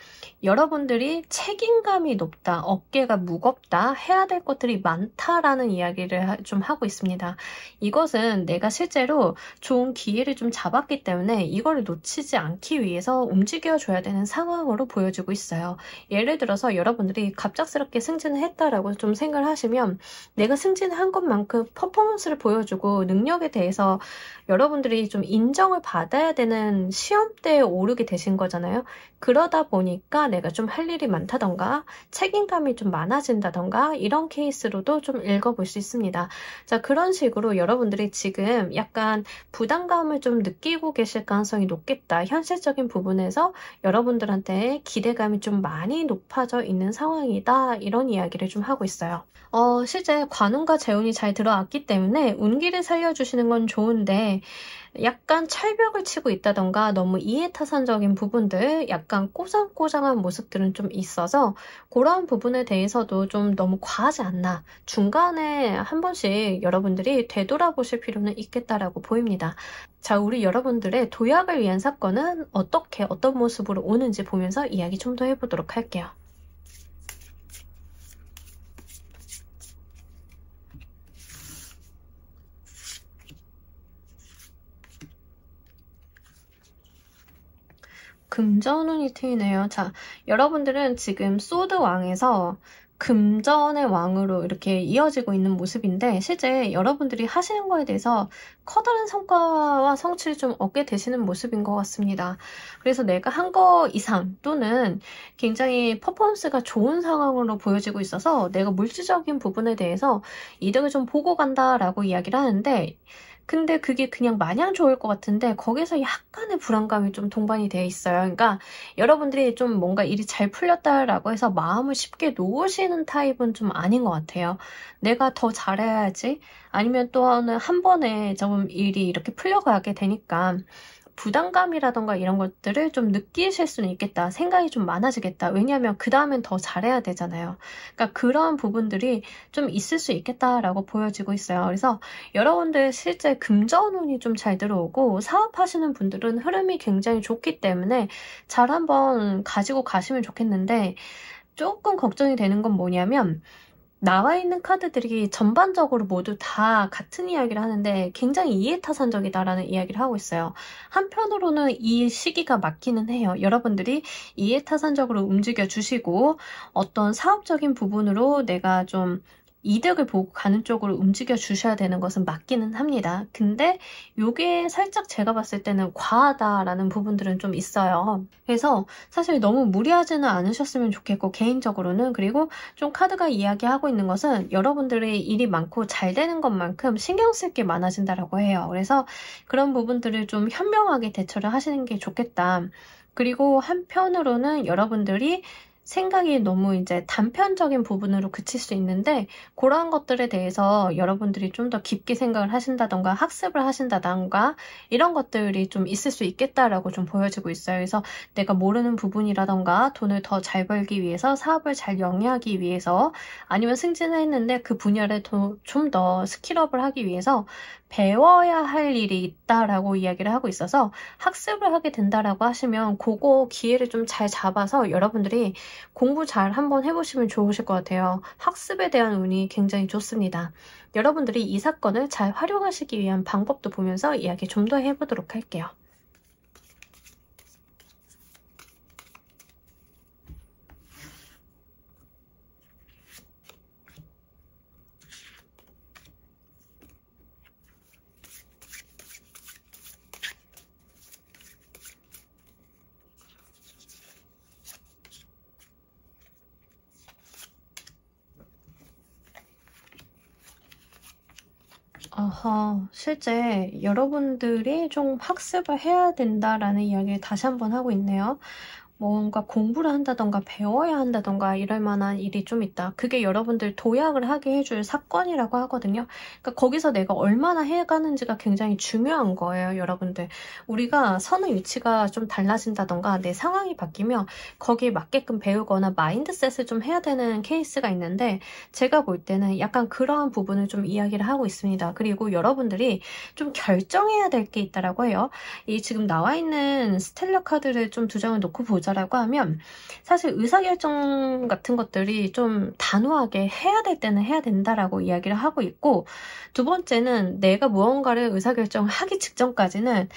여러분들이 여러분들이 책임감이 높다, 어깨가 무겁다, 해야 될 것들이 많다라는 이야기를 좀 하고 있습니다. 이것은 내가 실제로 좋은 기회를 좀 잡았기 때문에 이거를 놓치지 않기 위해서 움직여줘야 되는 상황으로 보여지고 있어요. 예를 들어서 여러분들이 갑작스럽게 승진을 했다라고 좀 생각을 하시면 내가 승진한 것만큼 퍼포먼스를 보여주고 능력에 대해서 여러분들이 좀 인정을 받아야 되는 시험대에 오르게 되신 거잖아요. 그러다 보니까 내가 좀 할 일이 많다던가 책임감이 좀 많아진다던가 이런 케이스로도 좀 읽어볼 수 있습니다. 자, 그런 식으로 여러분들이 지금 약간 부담감을 좀 느끼고 계실 가능성이 높겠다. 현실적인 부분에서 여러분들한테 기대감이 좀 많이 높아져 있는 상황이다. 이런 이야기를 좀 하고 있어요. 실제 관운과 재운이 잘 들어왔기 때문에 운기를 살려주시는 건 좋은데 약간 철벽을 치고 있다던가 너무 이해타산적인 부분들, 약간 꼬장꼬장한 모습들은 좀 있어서 그런 부분에 대해서도 좀 너무 과하지 않나. 중간에 한 번씩 여러분들이 되돌아보실 필요는 있겠다라고 보입니다. 자, 우리 여러분들의 도약을 위한 사건은 어떻게 어떤 모습으로 오는지 보면서 이야기 좀 더 해보도록 할게요. 금전운이 트이네요. 자, 여러분들은 지금 소드 왕에서 금전의 왕으로 이렇게 이어지고 있는 모습인데 실제 여러분들이 하시는 거에 대해서 커다란 성과와 성취를 좀 얻게 되시는 모습인 것 같습니다. 그래서 내가 한 거 이상 또는 굉장히 퍼포먼스가 좋은 상황으로 보여지고 있어서 내가 물질적인 부분에 대해서 이득을 좀 보고 간다라고 이야기를 하는데 근데 그게 그냥 마냥 좋을 것 같은데 거기서 약간의 불안감이 좀 동반이 되어 있어요. 그러니까 여러분들이 좀 뭔가 일이 잘 풀렸다라고 해서 마음을 쉽게 놓으시는 타입은 좀 아닌 것 같아요. 내가 더 잘해야지 아니면 또는 한 번에 좀 일이 이렇게 풀려가게 되니까 부담감이라던가 이런 것들을 좀 느끼실 수는 있겠다. 생각이 좀 많아지겠다. 왜냐하면 그 다음엔 더 잘해야 되잖아요. 그러니까 그런 부분들이 좀 있을 수 있겠다라고 보여지고 있어요. 그래서 여러분들 실제 금전운이 좀 잘 들어오고 사업하시는 분들은 흐름이 굉장히 좋기 때문에 잘 한번 가지고 가시면 좋겠는데 조금 걱정이 되는 건 뭐냐면 나와 있는 카드들이 전반적으로 모두 다 같은 이야기를 하는데 굉장히 이해타산적이다라는 이야기를 하고 있어요. 한편으로는 이 시기가 맞기는 해요. 여러분들이 이해타산적으로 움직여 주시고 어떤 사업적인 부분으로 내가 좀 이득을 보고 가는 쪽으로 움직여 주셔야 되는 것은 맞기는 합니다. 근데 이게 살짝 제가 봤을 때는 과하다라는 부분들은 좀 있어요. 그래서 사실 너무 무리하지는 않으셨으면 좋겠고 개인적으로는 그리고 좀 카드가 이야기하고 있는 것은 여러분들의 일이 많고 잘 되는 것만큼 신경 쓸 게 많아진다라고 해요. 그래서 그런 부분들을 좀 현명하게 대처를 하시는 게 좋겠다. 그리고 한편으로는 여러분들이 생각이 너무 이제 단편적인 부분으로 그칠 수 있는데 그러한 것들에 대해서 여러분들이 좀 더 깊게 생각을 하신다던가 학습을 하신다던가 이런 것들이 좀 있을 수 있겠다라고 좀 보여지고 있어요. 그래서 내가 모르는 부분이라던가 돈을 더 잘 벌기 위해서 사업을 잘 영위하기 위해서 아니면 승진을 했는데 그 분야를 좀 더 스킬업을 하기 위해서 배워야 할 일이 있다라고 이야기를 하고 있어서 학습을 하게 된다라고 하시면 그거 기회를 좀 잘 잡아서 여러분들이 공부 잘 한번 해보시면 좋으실 것 같아요. 학습에 대한 운이 굉장히 좋습니다. 여러분들이 이 사건을 잘 활용하시기 위한 방법도 보면서 이야기 좀 더 해보도록 할게요. 실제 여러분들이 좀 학습을 해야 된다라는 이야기를 다시 한번 하고 있네요. 뭔가 공부를 한다던가 배워야 한다던가 이럴 만한 일이 좀 있다. 그게 여러분들 도약을 하게 해줄 사건이라고 하거든요. 그러니까 거기서 내가 얼마나 해가는지가 굉장히 중요한 거예요, 여러분들. 우리가 서는 위치가 좀 달라진다던가 내 상황이 바뀌면 거기에 맞게끔 배우거나 마인드셋을 좀 해야 되는 케이스가 있는데 제가 볼 때는 약간 그러한 부분을 좀 이야기를 하고 있습니다. 그리고 여러분들이 좀 결정해야 될 게 있다라고 해요. 이 지금 나와 있는 스텔라 카드를 좀 두 장을 놓고 보자. 여자라고 하면 사실 의사결정 같은 것들이 좀 단호하게 해야 될 때는 해야 된다라고 이야기를 하고 있고, 두 번째는 내가 무언가를 의사결정하기 직전까지는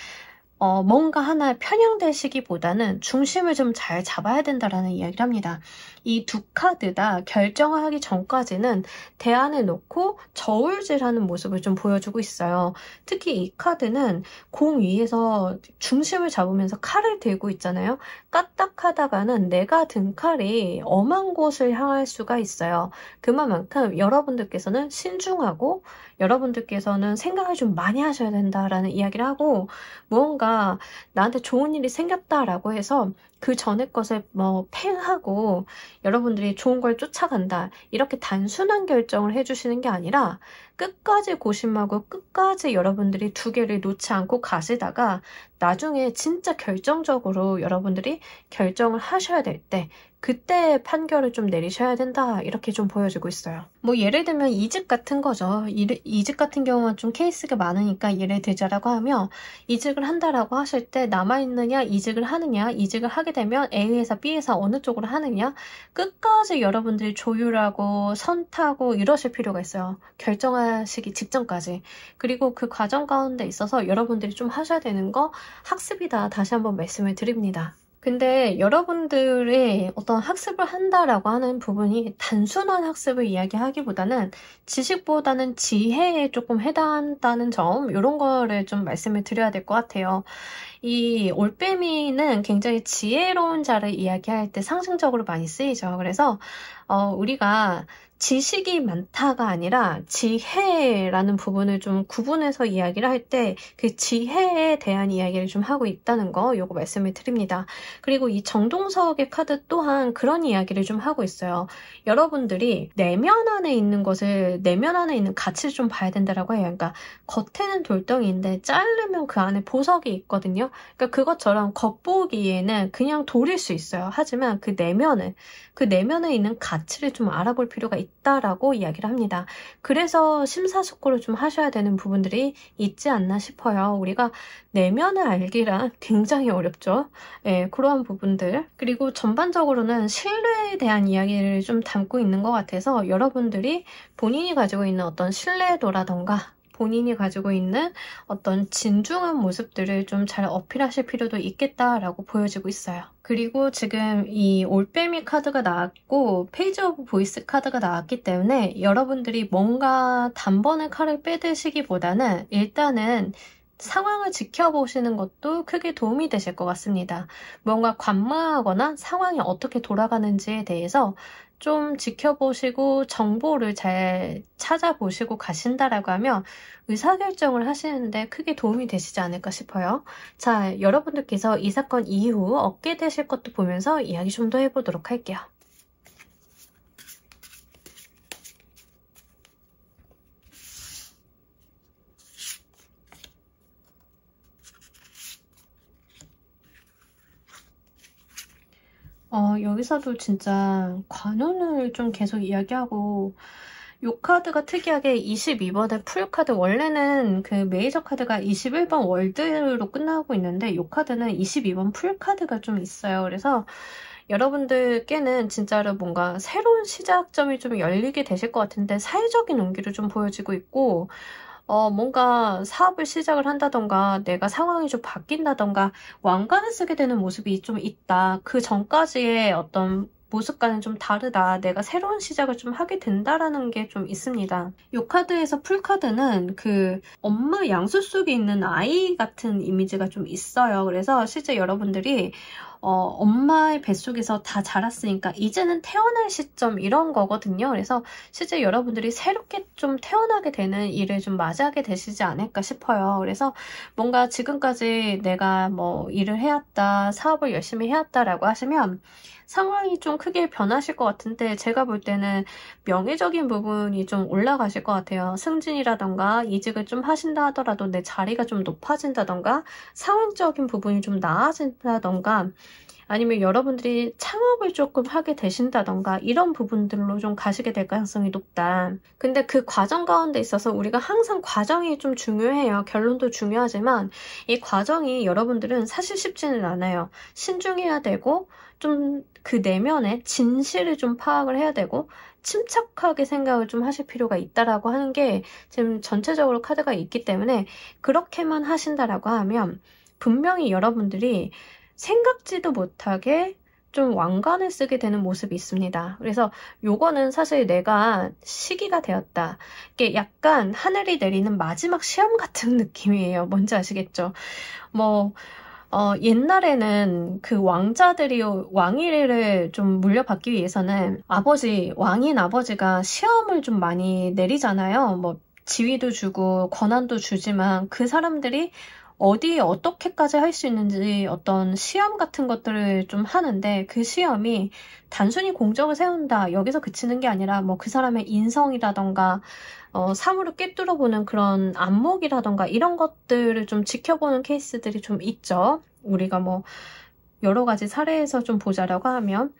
뭔가 하나 편향되시기보다는 중심을 좀 잘 잡아야 된다라는 이야기를 합니다. 이 두 카드 다 결정을 하기 전까지는 대안을 놓고 저울질하는 모습을 좀 보여주고 있어요. 특히 이 카드는 공 위에서 중심을 잡으면서 칼을 들고 있잖아요. 까딱하다가는 내가 든 칼이 엄한 곳을 향할 수가 있어요. 그만큼 여러분들께서는 신중하고 여러분들께서는 생각을 좀 많이 하셔야 된다라는 이야기를 하고, 무언가 나한테 좋은 일이 생겼다라고 해서 그 전에 것을 팽하고 여러분들이 좋은 걸 쫓아간다, 이렇게 단순한 결정을 해주시는 게 아니라 끝까지 고심하고 끝까지 여러분들이 두 개를 놓지 않고 가시다가 나중에 진짜 결정적으로 여러분들이 결정을 하셔야 될 때 그때 판결을 좀 내리셔야 된다, 이렇게 좀 보여지고 있어요. 예를 들면 이직 같은 거죠. 이직 같은 경우는 좀 케이스가 많으니까 예를 들자라고 하면, 이직을 한다라고 하실 때 남아있느냐 이직을 하느냐, 이직을 하게 되면 A회사 B회사 어느 쪽으로 하느냐, 끝까지 여러분들이 조율하고 선타고 이러실 필요가 있어요. 결정하시기 직전까지. 그리고 그 과정 가운데 있어서 여러분들이 좀 하셔야 되는 거 학습이다, 다시 한번 말씀을 드립니다. 근데 여러분들의 어떤 학습을 한다라고 하는 부분이 단순한 학습을 이야기하기보다는 지식보다는 지혜에 조금 해당한다는 점, 이런 거를 좀 말씀을 드려야 될 것 같아요. 이 올빼미는 굉장히 지혜로운 자를 이야기할 때 상징적으로 많이 쓰이죠. 그래서 우리가 지식이 많다가 아니라 지혜라는 부분을 좀 구분해서 이야기를 할 때 그 지혜에 대한 이야기를 좀 하고 있다는 거, 요거 말씀을 드립니다. 그리고 이 정동석의 카드 또한 그런 이야기를 좀 하고 있어요. 여러분들이 내면 안에 있는 것을, 내면 안에 있는 가치를 좀 봐야 된다라고 해요. 그러니까 겉에는 돌덩이인데 자르면 그 안에 보석이 있거든요. 그러니까 그것처럼 겉보기에는 그냥 돌일 수 있어요. 하지만 그 내면에 있는 가치를 좀 알아볼 필요가 있다라고 이야기를 합니다. 그래서 심사숙고를 좀 하셔야 되는 부분들이 있지 않나 싶어요. 우리가 내면을 알기란 굉장히 어렵죠. 그러한 부분들. 그리고 전반적으로는 신뢰에 대한 이야기를 좀 담고 있는 것 같아서 여러분들이 본인이 가지고 있는 어떤 신뢰도라던가 본인이 가지고 있는 어떤 진중한 모습들을 좀 잘 어필하실 필요도 있겠다라고 보여지고 있어요. 그리고 지금 이 올빼미 카드가 나왔고 페이지 오브 보이스 카드가 나왔기 때문에 여러분들이 뭔가 단번에 칼을 빼드시기보다는 일단은 상황을 지켜보시는 것도 크게 도움이 되실 것 같습니다. 뭔가 관망하거나 상황이 어떻게 돌아가는지에 대해서 좀 지켜보시고 정보를 잘 찾아보시고 가신다라고 하면 의사결정을 하시는데 크게 도움이 되시지 않을까 싶어요. 자, 여러분들께서 이 사건 이후 얻게 되실 것도 보면서 이야기 좀 더 해보도록 할게요. 여기서도 진짜 관운을 좀 계속 이야기하고, 요 카드가 특이하게 22번의 풀카드, 원래는 그 메이저 카드가 21번 월드로 끝나고 있는데 요 카드는 22번 풀카드가 좀 있어요. 그래서 여러분들께는 진짜로 뭔가 새로운 시작점이 좀 열리게 되실 것 같은데 사회적인 운기를 좀 보여지고 있고, 뭔가 사업을 시작을 한다던가 내가 상황이 좀 바뀐다던가 왕관을 쓰게 되는 모습이 좀 있다. 그 전까지의 어떤 모습과는 좀 다르다. 내가 새로운 시작을 좀 하게 된다라는 게 좀 있습니다. 이 카드에서 풀카드는 그 엄마 양수 속에 있는 아이 같은 이미지가 좀 있어요. 그래서 실제 여러분들이 엄마의 뱃속에서 다 자랐으니까 이제는 태어날 시점 이런 거거든요. 그래서 실제 여러분들이 새롭게 좀 태어나게 되는 일을 좀 맞이하게 되시지 않을까 싶어요. 그래서 뭔가 지금까지 내가 일을 해왔다, 사업을 열심히 해왔다라고 하시면 상황이 좀 크게 변하실 것 같은데 제가 볼 때는 명예적인 부분이 좀 올라가실 것 같아요. 승진이라던가 이직을 좀 하신다 하더라도 내 자리가 좀 높아진다던가 상황적인 부분이 좀 나아진다던가 아니면 여러분들이 창업을 조금 하게 되신다던가 이런 부분들로 좀 가시게 될 가능성이 높다. 근데 그 과정 가운데 있어서 우리가 항상 과정이 좀 중요해요. 결론도 중요하지만 이 과정이 여러분들은 사실 쉽지는 않아요. 신중해야 되고 좀 그 내면의 진실을 좀 파악을 해야 되고 침착하게 생각을 좀 하실 필요가 있다라고 하는 게 지금 전체적으로 카드가 있기 때문에 그렇게만 하신다라고 하면 분명히 여러분들이 생각지도 못하게 좀 왕관을 쓰게 되는 모습이 있습니다. 그래서 요거는 사실 내가 시기가 되었다. 이게 약간 하늘이 내리는 마지막 시험 같은 느낌이에요. 뭔지 아시겠죠? 옛날에는 그 왕자들이 왕위를 좀 물려받기 위해서는 왕인 아버지가 시험을 좀 많이 내리잖아요. 지위도 주고 권한도 주지만 그 사람들이 어떻게까지 할 수 있는지 어떤 시험 같은 것들을 좀 하는데 그 시험이 단순히 공적을 세운다 여기서 그치는 게 아니라 그 사람의 인성이라던가 사물을 꿰뚫어보는 그런 안목이라던가 이런 것들을 좀 지켜보는 케이스들이 좀 있죠. 우리가 여러 가지 사례에서 좀 보자라고 하면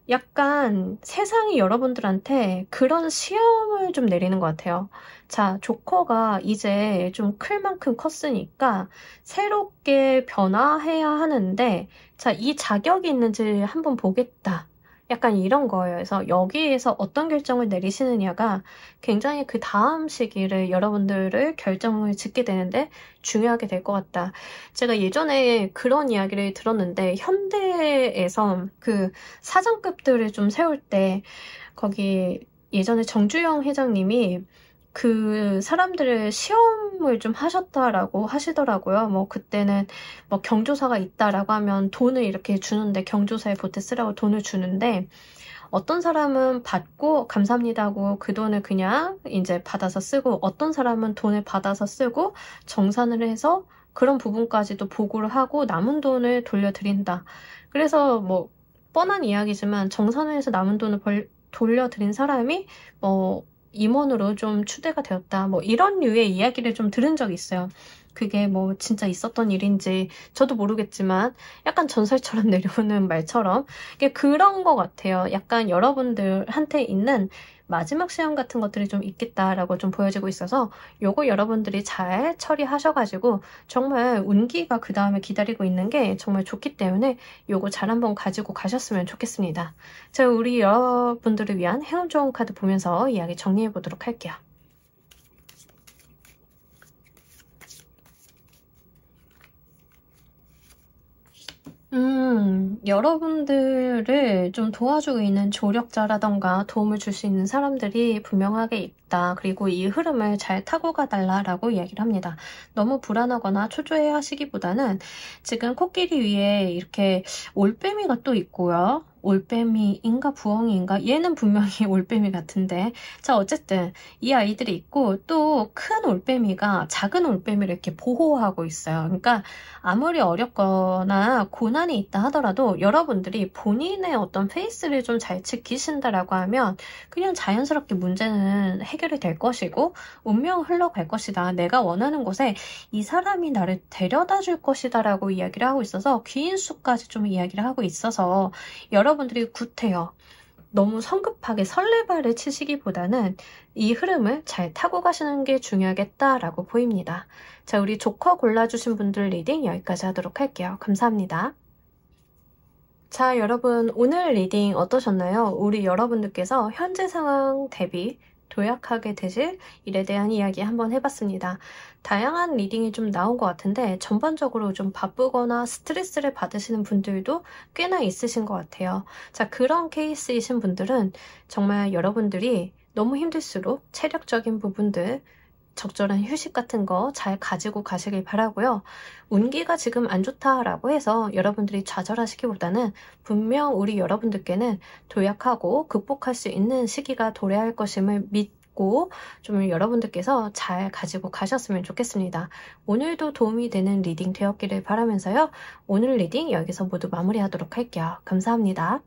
약간 세상이 여러분들한테 그런 시험을 좀 내리는 것 같아요. 자, 조커가 이제 좀 클 만큼 컸으니까 새롭게 변화해야 하는데 자, 이 자격이 있는지 한번 보겠다. 약간 이런 거예요. 그래서 여기에서 어떤 결정을 내리시느냐가 굉장히 그 다음 시기를 여러분들을 결정을 짓게 되는데 중요하게 될 것 같다. 제가 예전에 그런 이야기를 들었는데 현대에서 그 사장급들을 좀 세울 때 거기 예전에 정주영 회장님이 그 사람들을 시험을 좀 하셨다라고 하시더라고요. 그때는 경조사가 있다라고 하면 돈을 이렇게 주는데 경조사에 보태 쓰라고 돈을 주는데 어떤 사람은 받고 감사합니다 하고 그 돈을 그냥 이제 받아서 쓰고 어떤 사람은 돈을 받아서 쓰고 정산을 해서 그런 부분까지도 보고를 하고 남은 돈을 돌려드린다. 그래서 뻔한 이야기지만 정산을 해서 남은 돈을 돌려드린 사람이 임원으로 좀 추대가 되었다. 이런 류의 이야기를 좀 들은 적이 있어요. 그게 진짜 있었던 일인지 저도 모르겠지만 약간 전설처럼 내려오는 말처럼 이게 그런 것 같아요. 약간 여러분들한테 있는 마지막 시험 같은 것들이 좀 있겠다라고 좀 보여지고 있어서 요거 여러분들이 잘 처리하셔가지고 정말 운기가 그 다음에 기다리고 있는 게 정말 좋기 때문에 요거 잘 한번 가지고 가셨으면 좋겠습니다. 제가 우리 여러분들을 위한 행운 좋은 카드 보면서 이야기 정리해 보도록 할게요. 여러분들을 좀 도와주고 있는 조력자라던가 도움을 줄 수 있는 사람들이 분명하게 있다. 그리고 이 흐름을 잘 타고 가달라고 이야기를 합니다. 너무 불안하거나 초조해 하시기보다는 지금 코끼리 위에 이렇게 올빼미가 또 있고요. 올빼미인가 부엉이인가? 얘는 분명히 올빼미 같은데 자 어쨌든 이 아이들이 있고 또 큰 올빼미가 작은 올빼미를 이렇게 보호하고 있어요. 그러니까 아무리 어렵거나 고난이 있다 하더라도 여러분들이 본인의 어떤 페이스를 좀 잘 지키신다라고 하면 그냥 자연스럽게 문제는 해결이 될 것이고 운명은 흘러갈 것이다. 내가 원하는 곳에 이 사람이 나를 데려다 줄 것이다 라고 이야기를 하고 있어서 귀인수까지 좀 이야기를 하고 있어서 여러분들이 굿해요. 너무 성급하게 설레발을 치시기보다는 이 흐름을 잘 타고 가시는 게 중요하겠다라고 보입니다. 자, 우리 조커 골라주신 분들 리딩 여기까지 하도록 할게요. 감사합니다. 자, 여러분 오늘 리딩 어떠셨나요? 우리 여러분들께서 현재 상황 대비 도약하게 되실 일에 대한 이야기 한번 해봤습니다. 다양한 리딩이 좀 나온 것 같은데 전반적으로 좀 바쁘거나 스트레스를 받으시는 분들도 꽤나 있으신 것 같아요. 자, 그런 케이스이신 분들은 정말 여러분들이 너무 힘들수록 체력적인 부분들 적절한 휴식 같은 거 잘 가지고 가시길 바라고요. 운기가 지금 안 좋다라고 해서 여러분들이 좌절하시기보다는 분명 우리 여러분들께는 도약하고 극복할 수 있는 시기가 도래할 것임을 믿고 좀 여러분들께서 잘 가지고 가셨으면 좋겠습니다. 오늘도 도움이 되는 리딩 되었기를 바라면서요. 오늘 리딩 여기서 모두 마무리하도록 할게요. 감사합니다.